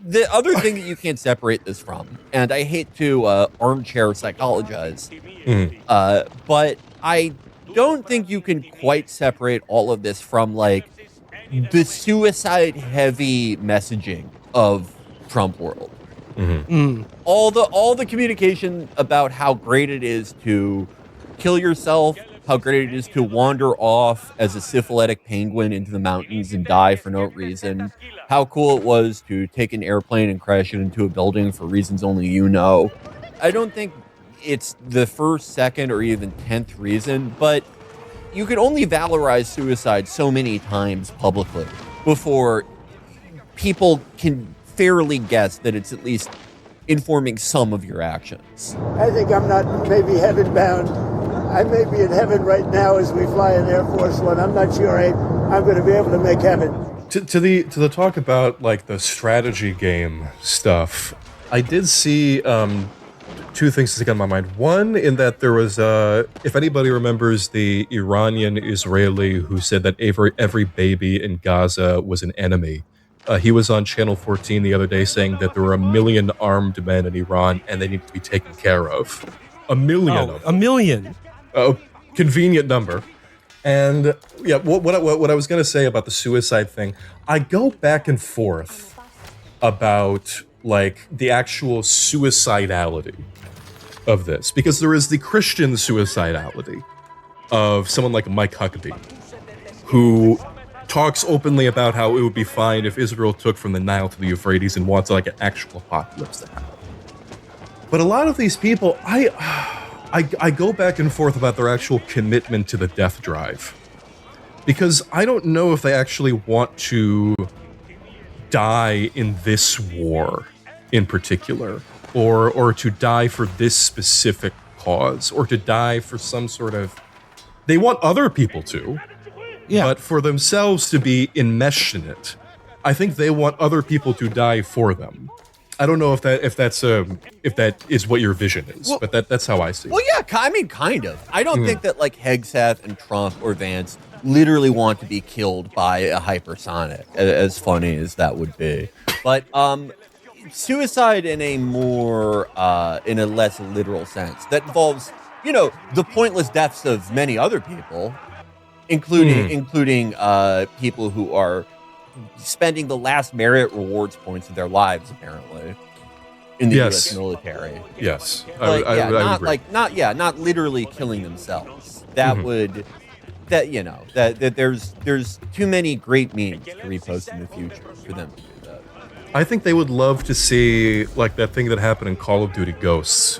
The other thing that you can't separate this from, and I hate to armchair psychologize, but I don't think you can quite separate all of this from like the suicide-heavy messaging of Trump world. All the communication about how great it is to kill yourself, how great it is to wander off as a syphilitic penguin into the mountains and die for no reason, how cool it was to take an airplane and crash it into a building for reasons only you know. I don't think it's the first, second, or even 10th reason, but you can only valorize suicide so many times publicly before people can fairly guess that it's at least informing some of your actions. I think I'm not maybe heaven bound. I may be in heaven right now as we fly in Air Force One. I'm not sure I'm going to be able to make heaven. To the talk about like the strategy game stuff, I did see two things stick on my mind. One, in that there was, if anybody remembers the Iranian Israeli who said that every baby in Gaza was an enemy. He was on Channel 14 the other day saying that there were 1 million armed men in Iran and they need to be taken care of. 1 million of them. 1 million. Convenient number. And yeah, what I was going to say about the suicide thing, I go back and forth about like the actual suicidality of this, because there is the Christian suicidality of someone like Mike Huckabee, who talks openly about how it would be fine if Israel took from the Nile to the Euphrates and wants like an actual apocalypse to happen. But a lot of these people, I go back and forth about their actual commitment to the death drive, because I don't know if they actually want to die in this war in particular, or to die for this specific cause, or to die for some sort of... They want other people to, but for themselves to be enmeshed in it. I think they want other people to die for them. I don't know if that is what your vision is, but that's how I see it. Well, yeah, I mean, kind of. I don't think that like Hegseth and Trump or Vance literally want to be killed by a hypersonic, as funny as that would be. But suicide in a more, in a less literal sense that involves, the pointless deaths of many other people, including people who are spending the last merit rewards points of their lives, apparently, in the U.S. military. Yes, Like, I would agree. Not literally killing themselves. That would, that there's too many great memes to repost in the future for them to do that. I think they would love to see like that thing that happened in Call of Duty Ghosts,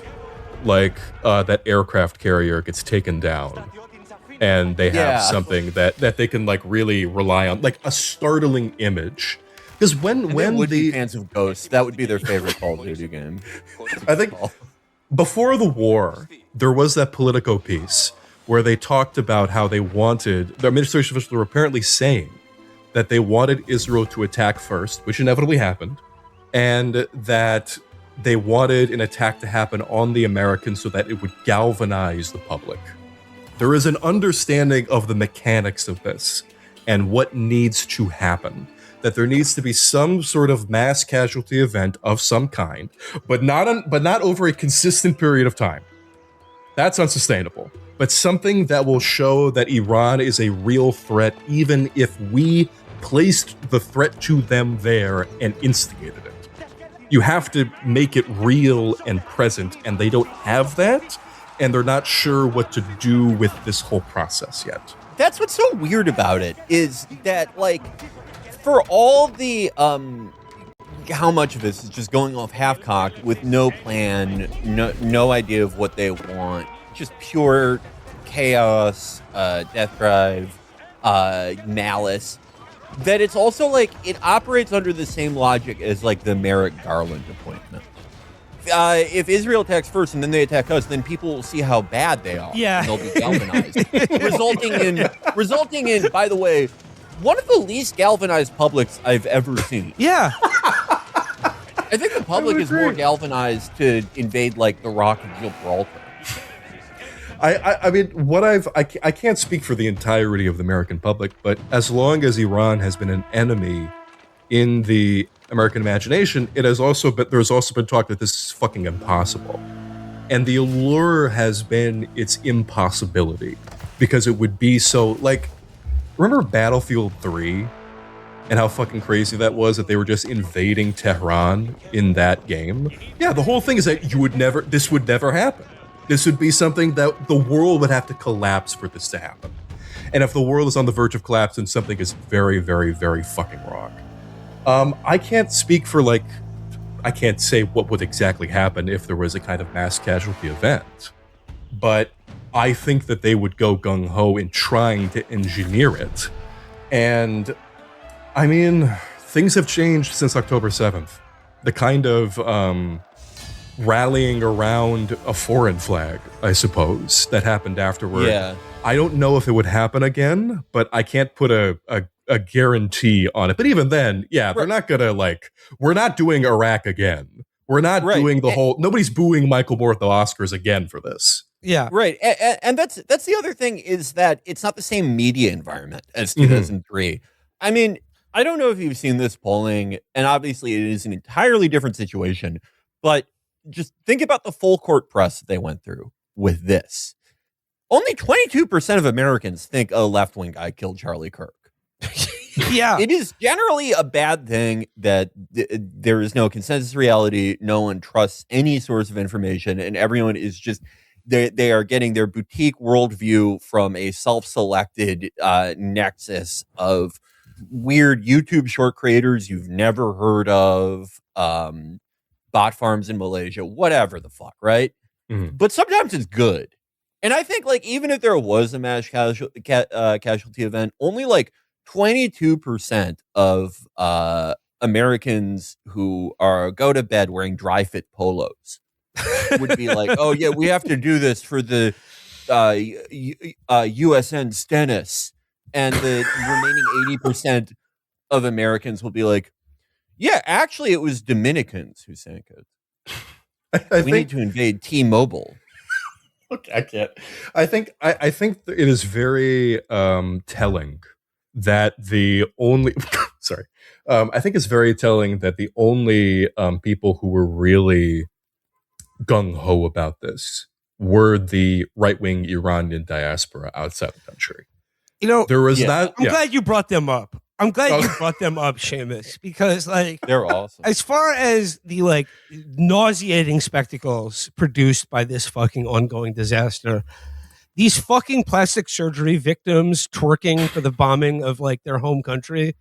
like that aircraft carrier gets taken down, and they have something that they can like really rely on, like a startling image. Because when the fans of Ghosts, that would be their favorite Call of Duty game. I think before the war, there was that Politico piece where they talked about how they wanted, the administration officials were apparently saying that they wanted Israel to attack first, which inevitably happened, and that they wanted an attack to happen on the Americans so that it would galvanize the public. There is an understanding of the mechanics of this and what needs to happen. That there needs to be some sort of mass casualty event of some kind, but not over a consistent period of time. That's unsustainable. But something that will show that Iran is a real threat, even if we placed the threat to them there and instigated it. You have to make it real and present, and they don't have that, and they're not sure what to do with this whole process yet. That's what's so weird about it, is that, like, for all the, how much of this is just going off half-cocked with no plan, no idea of what they want, just pure chaos, death drive, malice, that it's also like it operates under the same logic as like the Merrick Garland appointment. If Israel attacks first and then they attack us, then people will see how bad they are. Yeah. And they'll be galvanized, resulting in, by the way, one of the least galvanized publics I've ever seen. Yeah. I think the public is more galvanized to invade like the Rock of Gibraltar. I mean, I can't speak for the entirety of the American public, but as long as Iran has been an enemy in the American imagination, there's also been talk that this is fucking impossible. And the allure has been its impossibility because it would be so, like, remember Battlefield 3 and how fucking crazy that was, that they were just invading Tehran in that game? Yeah, the whole thing is that this would never happen. This would be something that the world would have to collapse for this to happen. And if the world is on the verge of collapse, then something is very, very, very fucking wrong. I can't speak for, like, I can't say what would exactly happen if there was a kind of mass casualty event, but I think that they would go gung-ho in trying to engineer it. And, I mean, things have changed since October 7th. The kind of rallying around a foreign flag, I suppose, that happened afterward. Yeah. I don't know if it would happen again, but I can't put a guarantee on it. But even then, yeah, they're not gonna, like, we're not doing Iraq again. We're not doing the whole, nobody's booing Michael Moore at the Oscars again for this. Yeah. Right. And that's the other thing, is that it's not the same media environment as 2003. I mean, I don't know if you've seen this polling, and obviously it is an entirely different situation, but just think about the full court press that they went through with this. Only 22% of Americans think a left-wing guy killed Charlie Kirk. Yeah. It is generally a bad thing that there is no consensus reality. No one trusts any source of information, and everyone is just, they are getting their boutique worldview from a self-selected nexus of weird YouTube short creators you've never heard of, bot farms in Malaysia, whatever the fuck, right? Mm-hmm. But sometimes it's good. And I think, like, even if there was a mass casualty event, only like 22% of Americans who go to bed wearing dry fit polos would be like, oh yeah, we have to do this for the USN Stennis. And the remaining 80% of Americans will be like, yeah, actually it was Dominicans who sank it. We need to invade T-Mobile. Okay, I can't. I think it is very telling that the only sorry. I think it's very telling that the only people who were really gung-ho about this were the right-wing Iranian diaspora outside the country. You know, there was not. I'm glad you brought them up. I'm glad you brought them up, Seamus, because, like, they're awesome. As far as the, like, nauseating spectacles produced by this fucking ongoing disaster, these fucking plastic surgery victims twerking for the bombing of, like, their home country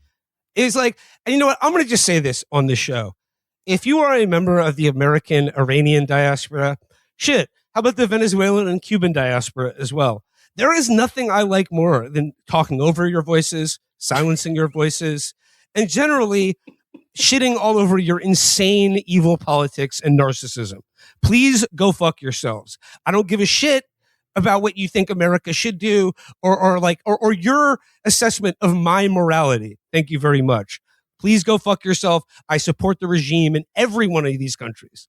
is like, and you know what? I'm going to just say this on this show. If you are a member of the American Iranian diaspora, shit, how about the Venezuelan and Cuban diaspora as well? There is nothing I like more than talking over your voices, silencing your voices, and generally shitting all over your insane, evil politics and narcissism. Please go fuck yourselves. I don't give a shit about what you think America should do or your assessment of my morality. Thank you very much. Please go fuck yourself. I support the regime in every one of these countries.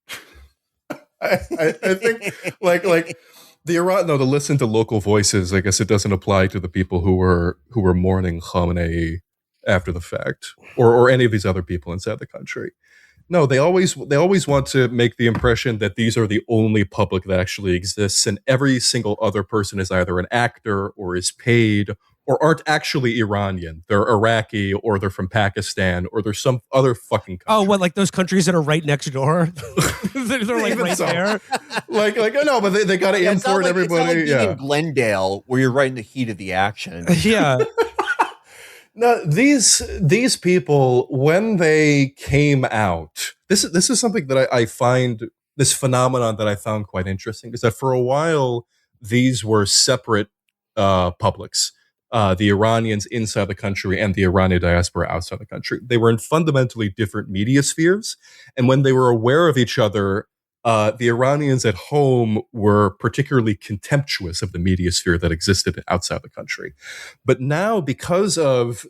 I think like the Iran, no, to listen to local voices, I guess it doesn't apply to the people who were mourning Khamenei after the fact, or any of these other people inside the country. No, they always want to make the impression that these are the only public that actually exists, and every single other person is either an actor or is paid or aren't actually Iranian. They're Iraqi, or they're from Pakistan, or they're some other fucking country. Oh, what, like those countries that are right next door? they're like Even right so. there. Like no, but they got to import everybody. It's not like being in Glendale, where you're right in the heat of the action. Yeah. No, these people, when they came out, this is something that I find, this phenomenon that I found quite interesting, is that for a while these were separate publics. The Iranians inside the country and the Iranian diaspora outside the country. They were in fundamentally different media spheres. And when they were aware of each other, the Iranians at home were particularly contemptuous of the media sphere that existed outside the country. But now, because of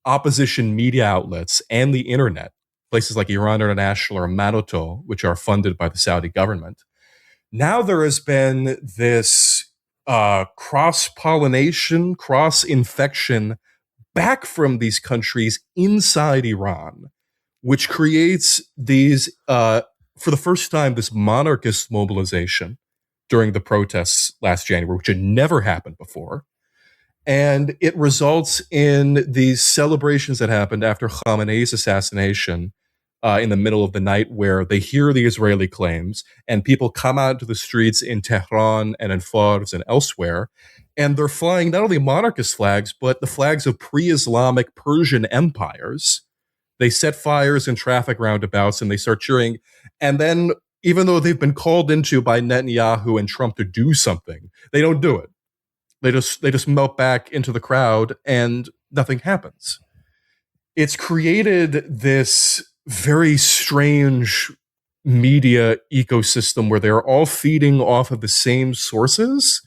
opposition media outlets and the internet, places like Iran International or Manoto, which are funded by the Saudi government, Now there has been this cross-pollination, cross-infection back from these countries inside Iran, which creates these, for the first time, this monarchist mobilization during the protests last January, which had never happened before. And it results in these celebrations that happened after Khamenei's assassination in the middle of the night, where they hear the Israeli claims and people come out to the streets in Tehran and in Fars and elsewhere. And they're flying not only monarchist flags, but the flags of pre-Islamic Persian empires. They set fires in traffic roundabouts and they start cheering. And then, even though they've been called into by Netanyahu and Trump to do something, they don't do it. They just melt back into the crowd and nothing happens. It's created this very strange media ecosystem where they're all feeding off of the same sources,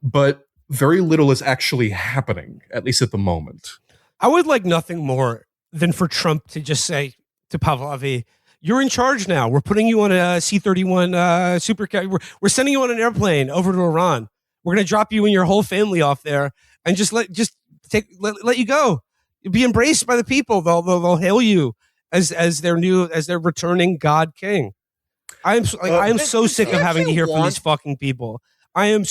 but very little is actually happening, at least at the moment. I would like nothing more than for Trump to just say to Pahlavi, "You're in charge now. We're putting you on a C-31 supercar. We're sending you on an airplane over to Iran. We're going to drop you and your whole family off there and just let you go. You'll be embraced by the people. They'll hail you as their returning God King." I am so sick of having to hear from these fucking people. I am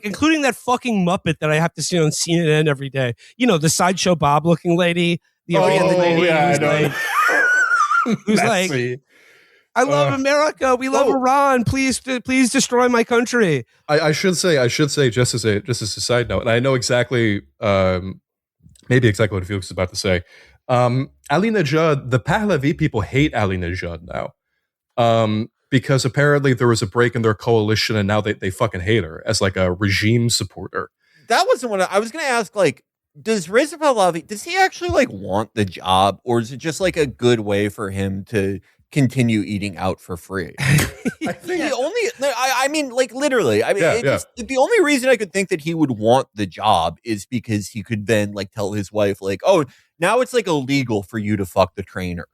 including that fucking Muppet that I have to see on CNN every day. You know, the Sideshow Bob looking lady, the Iranian lady who's like, "I love America. We love Iran. Please destroy my country." I should say just as a side note, and I know exactly maybe exactly what Felix is about to say. Ali Najad, the Pahlavi people hate Ali Najad now. Because apparently there was a break in their coalition and now they fucking hate her as like a regime supporter. That wasn't what I was going to ask. Like, does Reza Pahlavi, does he actually like want the job, or is it just like a good way for him to continue eating out for free? I think literally, the only reason I could think that he would want the job is because he could then like tell his wife like, "Oh, now it's like illegal for you to fuck the trainer."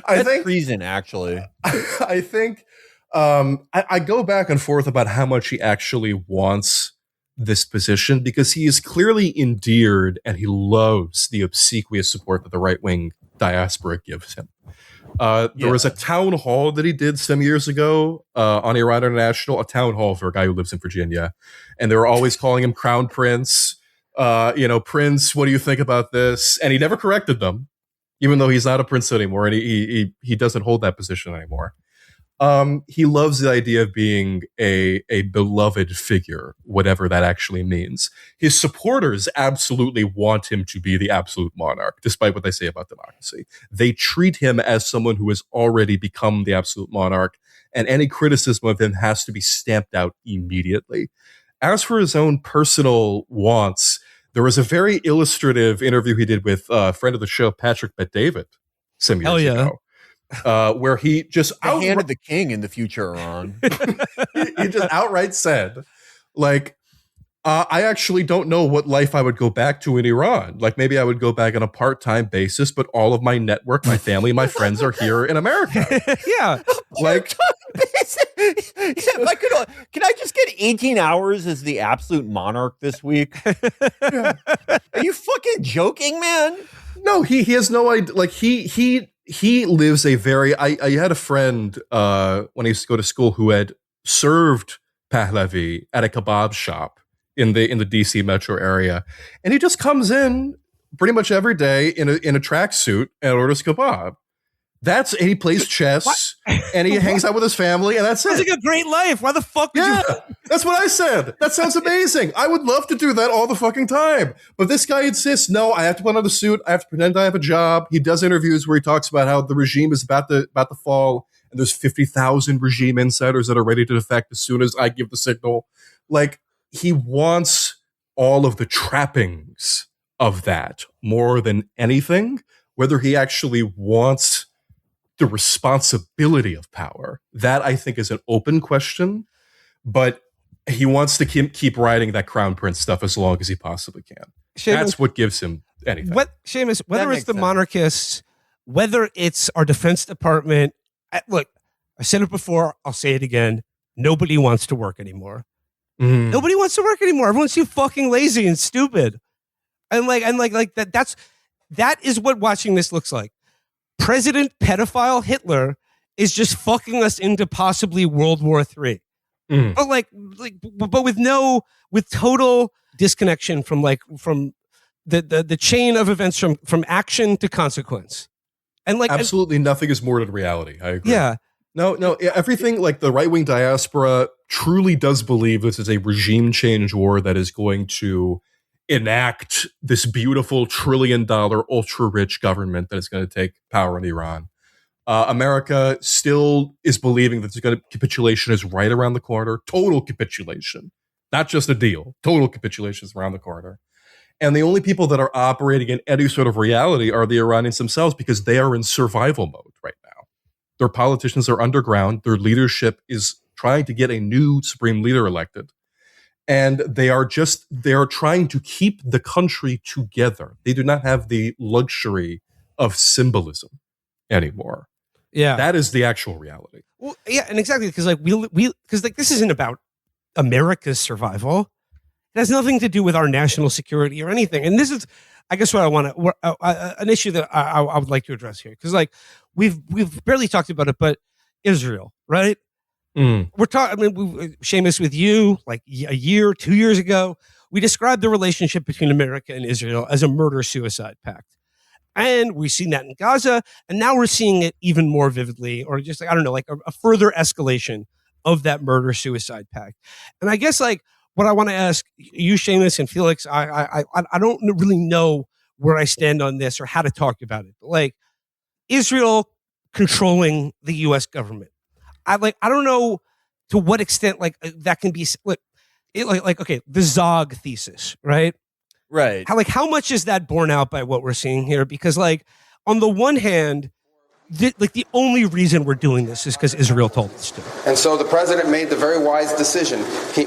I think treason, actually. I think I go back and forth about how much he actually wants this position, because he is clearly endeared and he loves the obsequious support that the right-wing diaspora gives him. There was a town hall that he did some years ago on Iran International, a town hall for a guy who lives in Virginia, and they were always calling him Crown Prince. Prince, what do you think about this? And he never corrected them, even though he's not a prince anymore, and he doesn't hold that position anymore. He loves the idea of being a beloved figure, whatever that actually means. His supporters absolutely want him to be the absolute monarch, despite what they say about democracy. They treat him as someone who has already become the absolute monarch, and any criticism of him has to be stamped out immediately. As for his own personal wants, there was a very illustrative interview he did with a friend of the show, Patrick Bet-David, some years ago. Where he just handed the king in the future on. He just outright said, like, I actually don't know what life I would go back to in Iran. Like, maybe I would go back on a part-time basis, but all of my network, my family, my friends are here in America. Yeah. Like, if I could, can I just get 18 hours as the absolute monarch this week? Yeah. Are you fucking joking, man? No, he has no idea. Like, he lives a very, I had a friend when I used to go to school who had served Pahlavi at a kebab shop in the DC metro area, and he just comes in pretty much every day in a tracksuit and orders kebab. And he plays chess and he hangs out with his family, and that's it. Sounds like a great life. Why the fuck would you? That's what I said. That sounds amazing. I would love to do that all the fucking time. But this guy insists, no, I have to put on the suit. I have to pretend I have a job. He does interviews where he talks about how the regime is about to fall, and there's 50,000 regime insiders that are ready to defect as soon as I give the signal. Like, he wants all of the trappings of that more than anything. Whether he actually wants the responsibility of power, that I think is an open question, but he wants to keep writing that crown prince stuff as long as he possibly can. Seamus, that's what gives him anything. Seamus, whether it's the monarchists, whether it's our Defense Department look, I said it before. I'll say it again. Nobody wants to work anymore. Nobody wants to work anymore. Everyone's too fucking lazy and stupid. And that is what watching this looks like. President pedophile Hitler is just fucking us into possibly World War III. But with total disconnection from the chain of events from action to consequence. And absolutely nothing is more than reality. I agree. Yeah. No, everything, like the right-wing diaspora truly does believe this is a regime change war that is going to enact this beautiful $1 trillion ultra-rich government that is going to take power in Iran. America still is believing that capitulation is right around the corner. Total capitulation. Not just a deal. Total capitulation is around the corner. And the only people that are operating in any sort of reality are the Iranians themselves, because they are in survival mode right now. Their politicians are underground. Their leadership is trying to get a new supreme leader elected. And they are trying to keep the country together. They do not have the luxury of symbolism anymore. Yeah. That is the actual reality. Well, yeah, and exactly, because this isn't about America's survival. It has nothing to do with our national security or anything. And this is, I guess, what I want to an issue that I would like to address here, because we've barely talked about it, but Israel, right? We're talking. Seamus, with you, like a year, 2 years ago, we described the relationship between America and Israel as a murder-suicide pact. And we've seen that in Gaza, and now we're seeing it even more vividly, or just a further escalation of that murder-suicide pact. And I guess what I want to ask you, Seamus and Felix, I don't really know where I stand on this or how to talk about it. But Israel controlling the U.S. government, I don't know to what extent that can be okay, the Zog thesis, right? Right. How much is that borne out by what we're seeing here? Because on the one hand, the only reason we're doing this is because Israel told us to. And so the president made the very wise decision.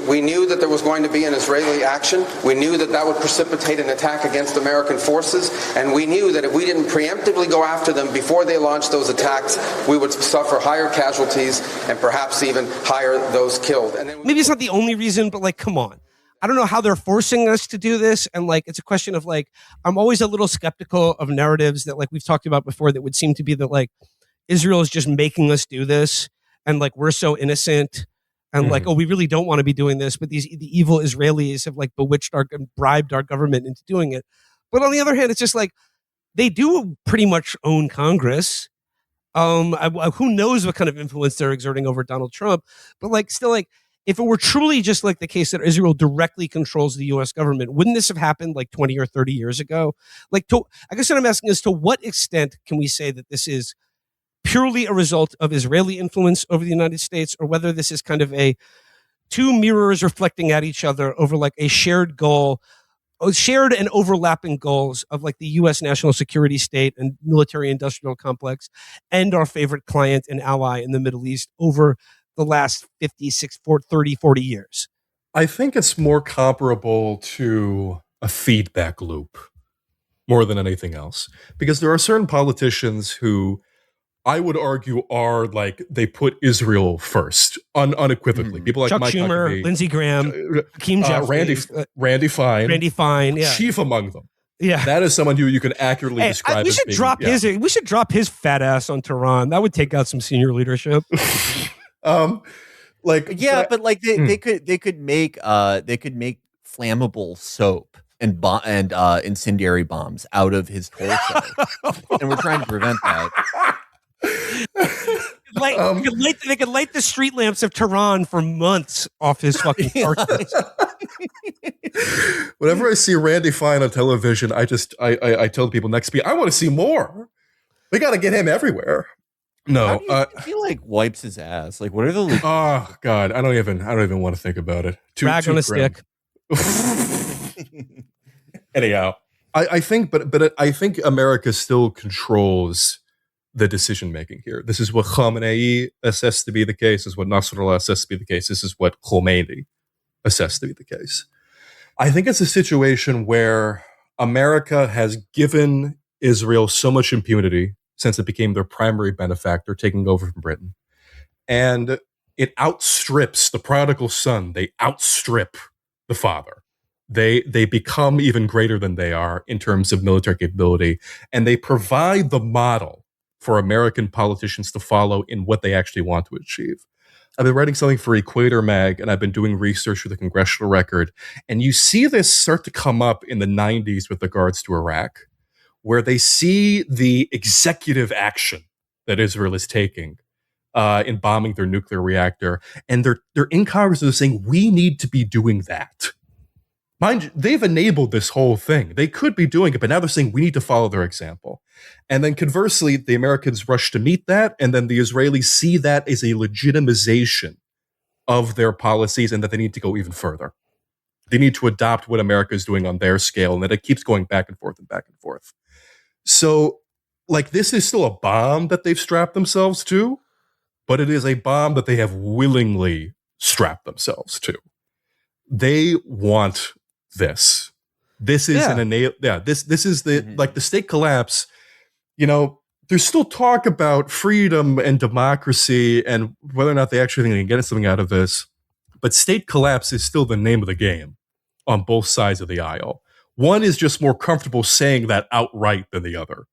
We knew that there was going to be an Israeli action. We knew that would precipitate an attack against American forces. And we knew that if we didn't preemptively go after them before they launched those attacks, we would suffer higher casualties and perhaps even higher those killed. And then maybe it's not the only reason, but come on. I don't know how they're forcing us to do this. And it's a question of I'm always a little skeptical of narratives that we've talked about before that would seem to be that Israel is just making us do this. And we're so innocent and we really don't want to be doing this. But the evil Israelis have bewitched and bribed our government into doing it. But on the other hand, it's just they do pretty much own Congress. Who knows what kind of influence they're exerting over Donald Trump. But still if it were truly just the case that Israel directly controls the U.S. government, wouldn't this have happened 20 or 30 years ago? I guess what I'm asking is, to what extent can we say that this is purely a result of Israeli influence over the United States, or whether this is kind of two mirrors reflecting at each other over a shared goal, shared and overlapping goals of the U.S. national security state and military industrial complex and our favorite client and ally in the Middle East over the last 40 years? I think it's more comparable to a feedback loop more than anything else, because there are certain politicians who I would argue are they put Israel first, unequivocally. People like Chuck Mike Schumer, Huckabee, Lindsey Graham, Hakeem Jeffries, Randy Fine, yeah. chief among them. Yeah, that is someone who you can accurately describe. We should drop his fat ass on Tehran. That would take out some senior leadership. But they could make flammable soap and incendiary bombs out of his torso, and we're trying to prevent that. They could light the street lamps of Tehran for months off his fucking carcass. Whenever I see Randy Fine on television, I tell the people next to me, I want to see more. We got to get him everywhere. No, he wipes his ass. What are the? Oh God, I don't even want to think about it. Rag on a stick. Anyhow, I think America still controls the decision making here. This is what Khamenei assessed to be the case. This is what Nasrallah assessed to be the case. This is what Khomeini assessed to be the case. I think it's a situation where America has given Israel so much impunity since it became their primary benefactor, taking over from Britain. And it outstrips the prodigal son. They outstrip the father. They become even greater than they are in terms of military capability, and they provide the model for American politicians to follow in what they actually want to achieve. I've been writing something for Equator Mag, and I've been doing research for the Congressional Record, and you see this start to come up in the 90s with regards to Iraq, where they see the executive action that Israel is taking in bombing their nuclear reactor, and they're in Congress and they're saying, we need to be doing that. Mind you, they've enabled this whole thing. They could be doing it, but now they're saying we need to follow their example. And then conversely, the Americans rush to meet that, and then the Israelis see that as a legitimization of their policies and that they need to go even further. They need to adopt what America is doing on their scale, and that it keeps going back and forth and back and forth. So, like, this is still a bomb that they've strapped themselves to, but it is a bomb that they have willingly strapped themselves to. They want this. This is this is the like the state collapse. You know, there's still talk about freedom and democracy and whether or not they actually think they can get something out of this. But state collapse is still the name of the game on both sides of the aisle. One is just more comfortable saying that outright than the other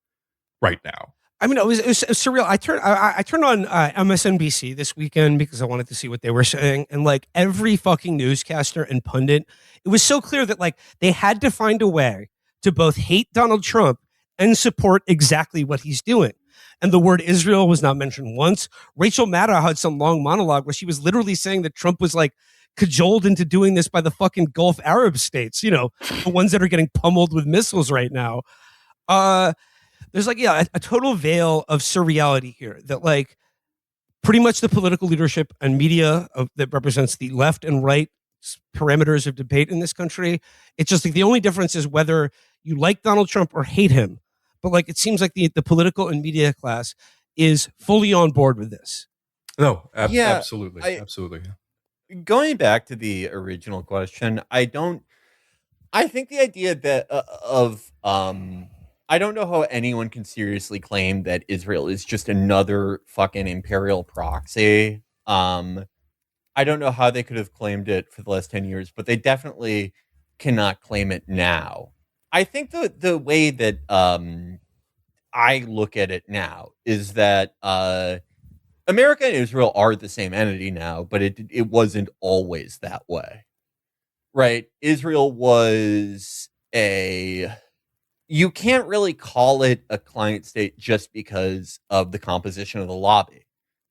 right now. I mean, it was surreal. I turned on MSNBC this weekend because I wanted to see what they were saying, and like every fucking newscaster and pundit, it was so clear that like they had to find a way to both hate Donald Trump and support exactly what he's doing. And the word Israel was not mentioned once. Rachel Maddow had some long monologue where she was literally saying that Trump was like cajoled into doing this by the fucking Gulf Arab states, you know, the ones that are getting pummeled with missiles right now. There's like, a total veil of surreality here that like pretty much the political leadership and media that represents the left and right parameters of debate in this country. It's just like the only difference is whether you like Donald Trump or hate him. But like, it seems like the political and media class is fully on board with this. No, absolutely. Absolutely. Going back to the original question, I think the idea that I don't know how anyone can seriously claim that Israel is just another fucking imperial proxy. I don't know how they could have claimed it for the last 10 years, but they definitely cannot claim it now. I think the way that I look at it now is that America and Israel are the same entity now, but it wasn't always that way. Right? Israel was you can't really call it a client state just because of the composition of the lobby.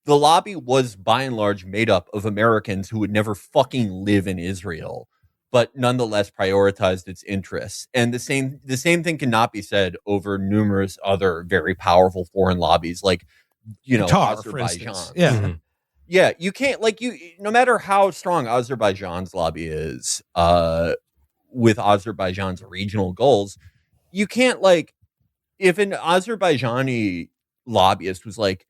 The lobby was by and large made up of Americans who would never fucking live in Israel, but nonetheless prioritized its interests. And the same thing cannot be said over numerous other very powerful foreign lobbies, like, you know, Qatar, Azerbaijan. Yeah. Mm-hmm. Yeah, you can't, like, no matter how strong Azerbaijan's lobby is, with Azerbaijan's regional goals, you can't, like, if an Azerbaijani lobbyist was like,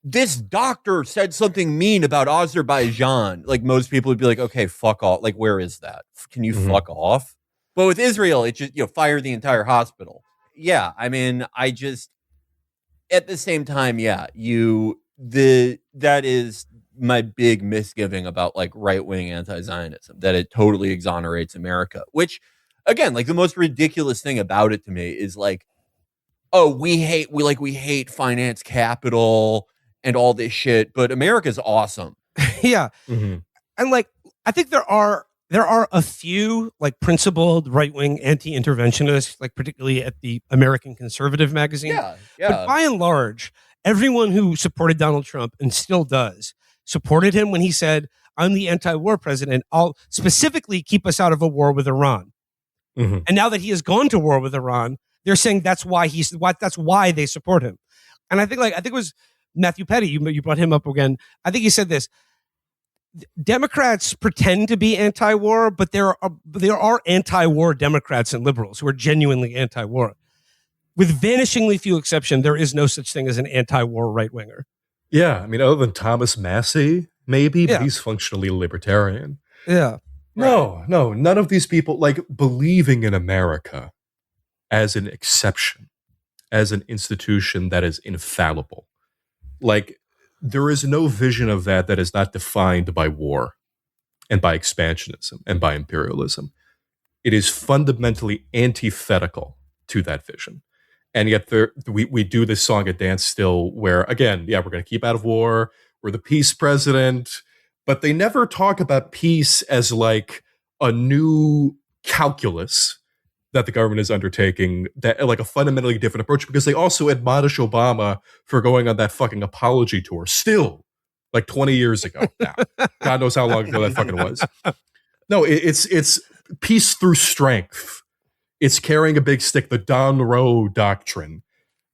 this doctor said something mean about Azerbaijan, like, most people would be like, okay, fuck off. Like, where is that? Can you fuck off? But with Israel, it just, fire the entire hospital. Yeah, I mean, at the same time, that is my big misgiving about like right-wing anti-Zionism, that it totally exonerates America, which again, like the most ridiculous thing about it to me is like, oh, we hate finance capital and all this shit, but America's awesome. Yeah. Mm-hmm. And like, I think there are a few like principled right-wing anti-interventionists, like particularly at the American Conservative magazine. Yeah. But by and large, everyone who supported Donald Trump and still does supported him when he said, I'm the anti-war president. I'll specifically keep us out of a war with Iran. Mm-hmm. And now that he has gone to war with Iran, they're saying that's why they support him. And I think it was Matthew Petty. You brought him up again. I think he said this. Democrats pretend to be anti-war, but there are anti-war Democrats and liberals who are genuinely anti-war. With vanishingly few exceptions, there is no such thing as an anti-war right-winger. Yeah, I mean, other than Thomas Massey, maybe, but he's functionally libertarian. Yeah. No, none of these people, like, believing in America as an exception as an institution that is infallible. Like, there is no vision of that is not defined by war and by expansionism and by imperialism. It is fundamentally antithetical to that vision. And yet we do this song and dance still where, again, yeah, we're going to keep out of war. We're the peace president. But they never talk about peace as like a new calculus that the government is undertaking, that like a fundamentally different approach, because they also admonish Obama for going on that fucking apology tour still like 20 years ago now. God knows how long ago that fucking was. No, it's peace through strength. It's carrying a big stick, the Don Rowe doctrine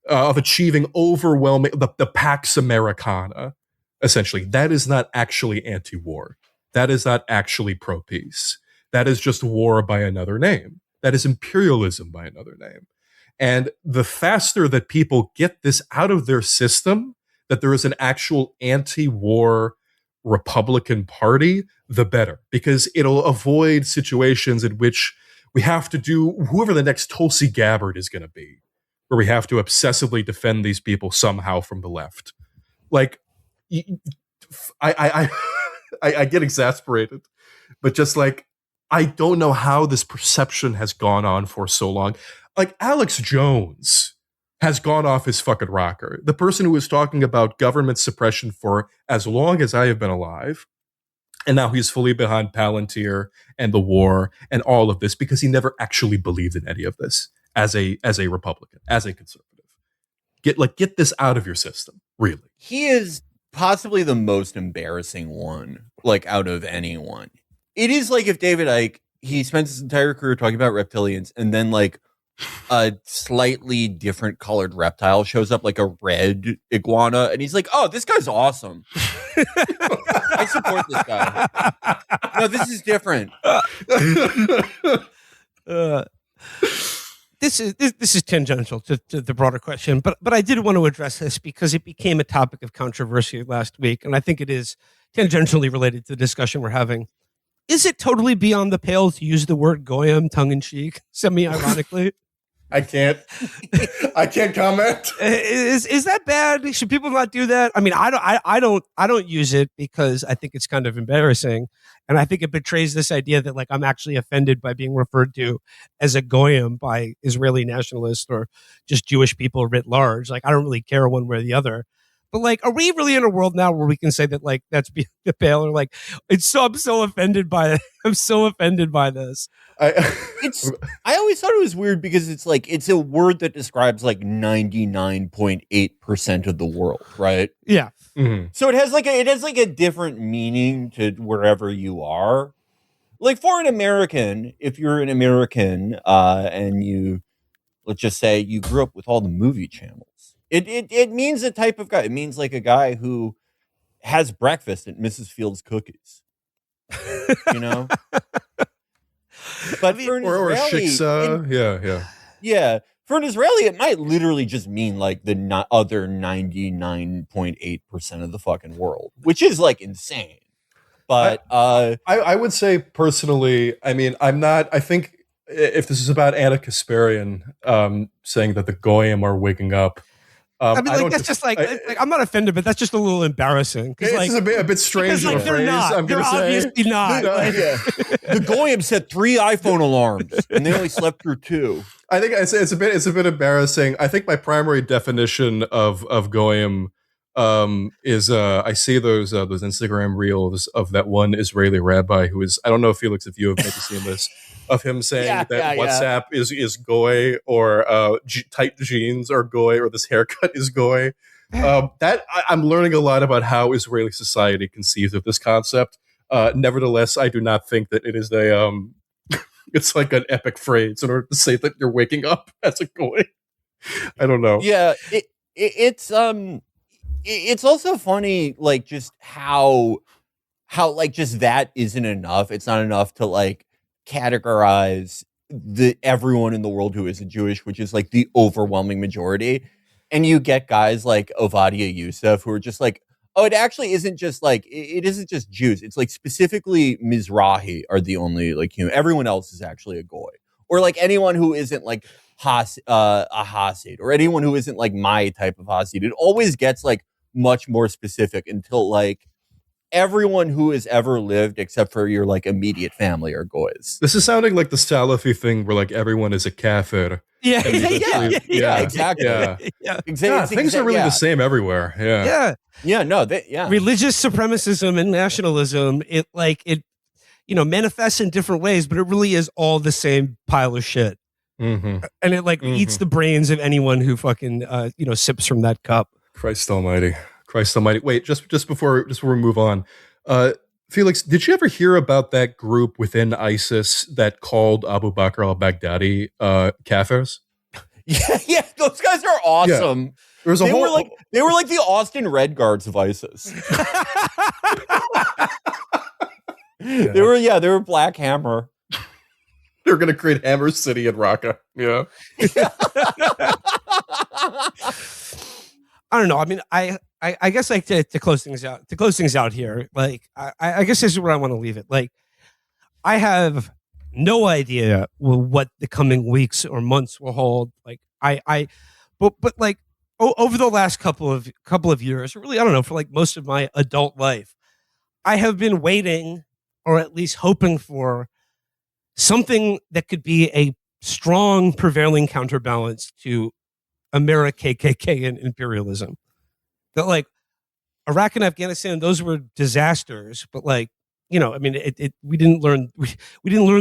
of achieving overwhelming, the Pax Americana, essentially. That is not actually anti-war. That is not actually pro-peace. That is just war by another name. That is imperialism by another name. And the faster that people get this out of their system, that there is an actual anti-war Republican Party, the better. Because it'll avoid situations in which we have to do whoever the next Tulsi Gabbard is going to be, where we have to obsessively defend these people somehow from the left. Like, I get exasperated, but just like, I don't know how this perception has gone on for so long. Like, Alex Jones has gone off his fucking rocker. The person who was talking about government suppression for as long as I have been alive. And now he's fully behind Palantir and the war and all of this because he never actually believed in any of this as a Republican, as a conservative. Get this out of your system, really. He is possibly the most embarrassing one, like, out of anyone. It is like if David Icke, he spends his entire career talking about reptilians, and then like a slightly different colored reptile shows up, like a red iguana, and he's like, "Oh, this guy's awesome. I support this guy." No, this is different. This is tangential to the broader question, but I did want to address this because it became a topic of controversy last week, and I think it is tangentially related to the discussion we're having. Is it totally beyond the pale to use the word goyim tongue-in-cheek, semi-ironically? I can't comment. Is that bad? Should people not do that? I mean, I don't use it because I think it's kind of embarrassing, and I think it betrays this idea that like I'm actually offended by being referred to as a goyim by Israeli nationalists or just Jewish people writ large. Like I don't really care one way or the other. But like, are we really in a world now where we can say that like that's beyond the pale, or like I'm so offended by it. I'm so offended by this. I always thought it was weird because it's like it's a word that describes like 99.8% of the world, right? Yeah. Mm-hmm. So it has like a different meaning to wherever you are. Like for an American, if you're an American and you, let's just say you grew up with all the movie channels. It means a type of guy. It means like a guy who has breakfast at Mrs. Fields Cookies. You know? But for an Israeli, yeah. For an Israeli, it might literally just mean like the other 99.8% of the fucking world, which is like insane. But I would say personally, I mean, I think if this is about Anna Kasparian saying that the Goyim are waking up, I mean, like that's just like I'm not offended, but that's just a little embarrassing. It's like, a bit strange of a phrase. I'm They're obviously not. The Goyim set 3 iPhone alarms, and they only slept through 2. I think it's a bit embarrassing. I think my primary definition of Goyim is I see those Instagram reels of that one Israeli rabbi who is, I don't know, Felix, if you have maybe seen this, of him saying that WhatsApp is goy, or tight jeans are goy, or this haircut is goy. I'm learning a lot about how Israeli society conceives of this concept. Nevertheless, I do not think that it is it's like an epic phrase in order to say that you're waking up as a goy. I don't know. Yeah, it's also funny, like just how like just that isn't enough. It's not enough to like categorize everyone in the world who isn't Jewish, which is like the overwhelming majority. And you get guys like Ovadia Youssef who are just like, oh, it actually isn't just like, it isn't just Jews. It's like specifically Mizrahi are the only like, everyone else is actually a goy. or like anyone who isn't like a Hasid, or anyone who isn't like my type of Hasid. It always gets like much more specific until like everyone who has ever lived except for your like immediate family are goys. This is sounding like the Salafi thing where like everyone is a kafir. Yeah, Exactly. Things are really the same everywhere. Religious supremacism and nationalism, it manifests in different ways, but it really is all the same pile of shit. Mm-hmm. And it eats the brains of anyone who fucking sips from that cup. Christ Almighty. Wait, just before we move on, Felix, did you ever hear about that group within ISIS that called Abu Bakr al-Baghdadi kafirs? Yeah, those guys are awesome. Yeah. They were like the Austin Red Guards of ISIS. They were Black Hammer. They're going to create Hammer City in Raqqa. Yeah. I don't know. I mean, I guess like to close things out here, like I guess this is where I want to leave it. Like, I have no idea what the coming weeks or months will hold. Like but like over the last couple of years, really, I don't know, for like most of my adult life, I have been waiting, or at least hoping for, something that could be a strong prevailing counterbalance to America, KKK, and imperialism. That like Iraq and Afghanistan, those were disasters, but like, I mean, we didn't learn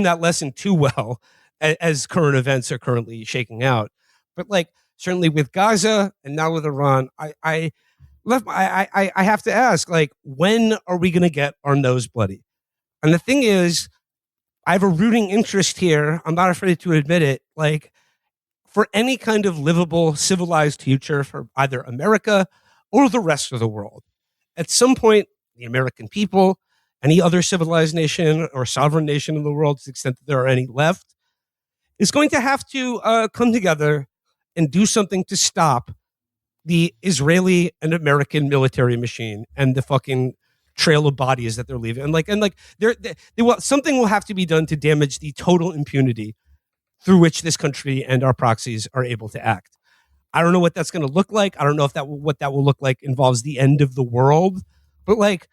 that lesson too well as current events are currently shaking out. But like, certainly with Gaza and now with Iran, I have to ask, like, when are we going to get our nose bloody? And the thing is, I have a rooting interest here. I'm not afraid to admit it. Like, for any kind of livable, civilized future for either America or the rest of the world, at some point, the American people, any other civilized nation or sovereign nation in the world, to the extent that there are any left, is going to have to come together and do something to stop the Israeli and American military machine and the fucking trail of bodies that they're leaving. Something will have to be done to damage the total impunity through which this country and our proxies are able to act. I don't know what that's going to look like. I don't know if what that will look like involves the end of the world, but like,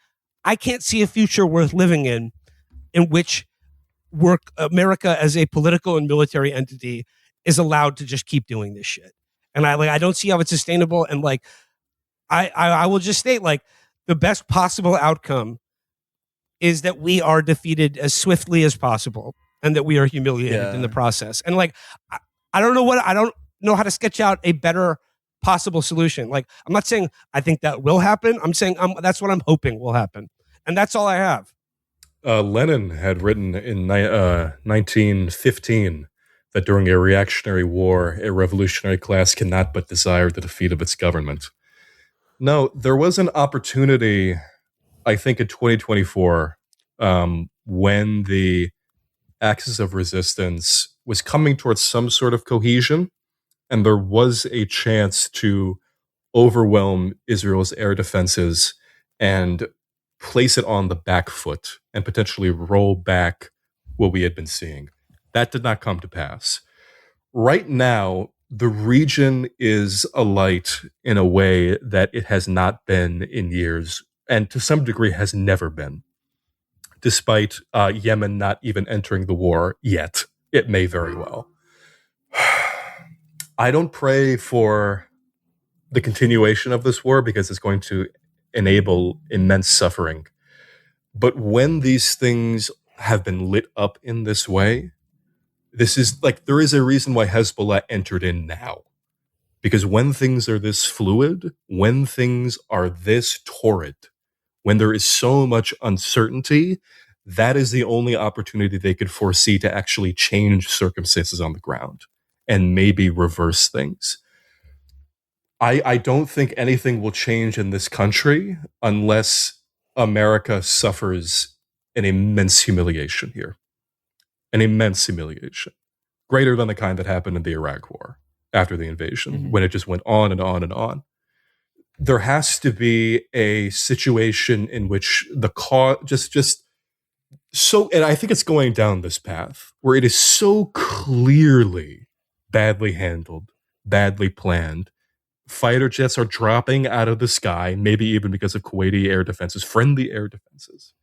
I can't see a future worth living in which America as a political and military entity is allowed to just keep doing this shit. And I don't see how it's sustainable. And like, I will just state, like, the best possible outcome is that we are defeated as swiftly as possible and that we are humiliated in the process. And like, I don't know how to sketch out a better possible solution. Like, I'm not saying I think that will happen. I'm saying that's what I'm hoping will happen. And that's all I have. Lenin had written in 1915 that during a reactionary war, a revolutionary class cannot but desire the defeat of its government. No, there was an opportunity, I think in 2024, when the axis of resistance was coming towards some sort of cohesion, and there was a chance to overwhelm Israel's air defenses and place it on the back foot and potentially roll back what we had been seeing. That did not come to pass. Right now, the region is alight in a way that it has not been in years, and to some degree has never been. Despite Yemen not even entering the war yet, it may very well. I don't pray for the continuation of this war because it's going to enable immense suffering. But when these things have been lit up in this way, this is like, there is a reason why Hezbollah entered in now. Because when things are this fluid, when things are this torrid, when there is so much uncertainty, that is the only opportunity they could foresee to actually change circumstances on the ground and maybe reverse things. I don't think anything will change in this country unless America suffers an immense humiliation here. An immense humiliation. Greater than the kind that happened in the Iraq War after the invasion, when it just went on and on and on. There has to be a situation in which the cause, just And I think it's going down this path where it is so clearly badly handled, badly planned. Fighter jets are dropping out of the sky, maybe even because of Kuwaiti air defenses, friendly air defenses,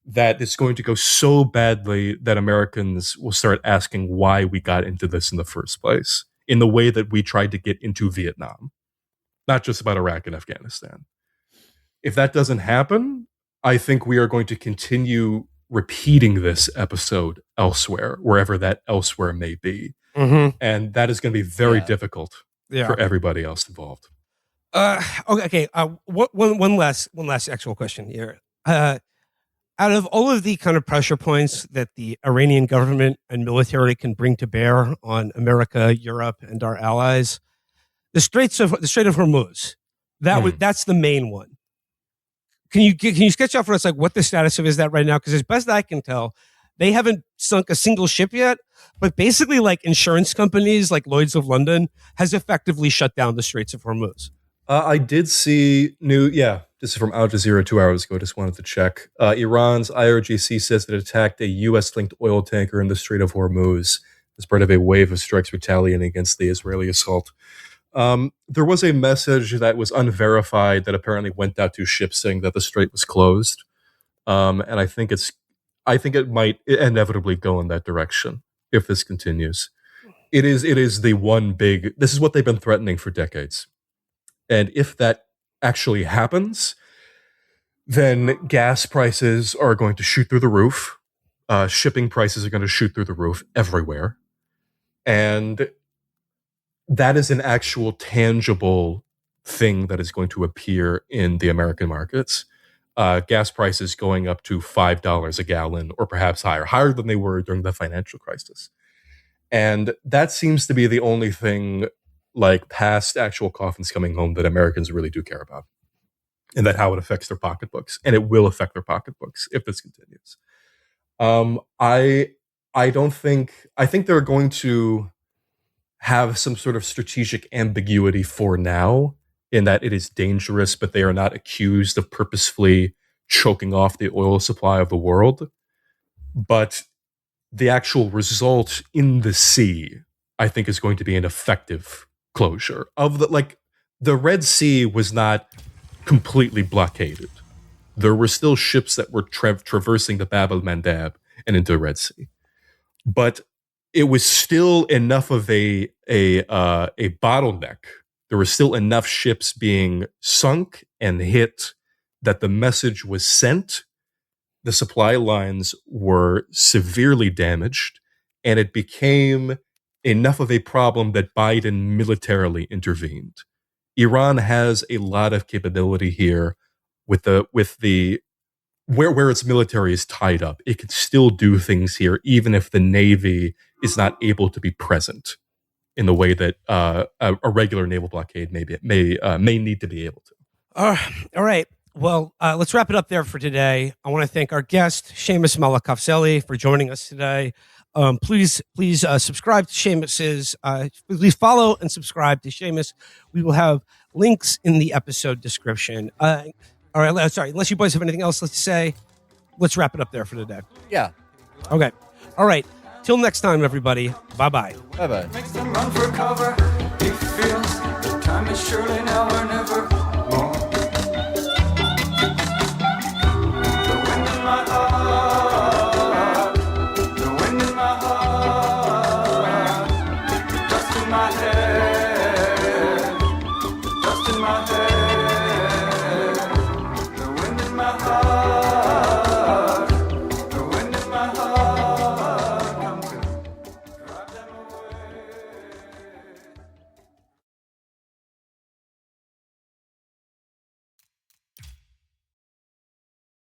that it's going to go so badly that Americans will start asking why we got into this in the first place, in the way that we tried to get into Vietnam, not just about Iraq and Afghanistan. If that doesn't happen, I think we are going to continue repeating this episode elsewhere, wherever that elsewhere may be. Mm-hmm. And that is going to be very difficult for everybody else involved. Okay. One last actual question here. Out of all of the kind of pressure points that the Iranian government and military can bring to bear on America, Europe, and our allies, the Strait of Hormuz, that's the main one. Can you sketch out for us like what the status of is that right now? Because as best I can tell, they haven't sunk a single ship yet, but basically like insurance companies like Lloyd's of London has effectively shut down the Straits of Hormuz. I did see this is from Al Jazeera 2 hours ago, just wanted to check. Iran's IRGC says it attacked a U.S.-linked oil tanker in the Strait of Hormuz as part of a wave of strikes retaliating against the Israeli assault. There was a message that was unverified that apparently went out to ships saying that the strait was closed. And I think it might inevitably go in that direction if this continues. It is this is what they've been threatening for decades. And if that actually happens, then gas prices are going to shoot through the roof. Shipping prices are going to shoot through the roof everywhere. And that is an actual tangible thing that is going to appear in the American markets. Gas prices going up to $5 a gallon or perhaps higher than they were during the financial crisis. And that seems to be the only thing like past actual coffins coming home that Americans really do care about, and that how it affects their pocketbooks. And it will affect their pocketbooks if this continues. I think they're going to have some sort of strategic ambiguity for now, in that it is dangerous, but they are not accused of purposefully choking off the oil supply of the world. But the actual result in the sea, I think, is going to be an effective closure of the Red Sea was not completely blockaded. There were still ships that were traversing the Bab el-Mandab and into the Red Sea, but it was still enough of a bottleneck. There were still enough ships being sunk and hit that the message was sent. The supply lines were severely damaged, and it became enough of a problem that Biden militarily intervened. Iran has a lot of capability here with where its military is tied up. It can still do things here, even if the Navy is not able to be present in the way that a regular naval blockade may need to be able to. All right. Well, let's wrap it up there for today. I want to thank our guest, Seamus Malekafzali, for joining us today. Please subscribe to Seamus's. Please follow and subscribe to Seamus. We will have links in the episode description. All right. Sorry. Unless you boys have anything else to say, let's wrap it up there for today. Yeah. Okay. All right. Till next time, everybody. Bye-bye. Bye-bye. Makes them run for cover. He feels the time is surely now or never.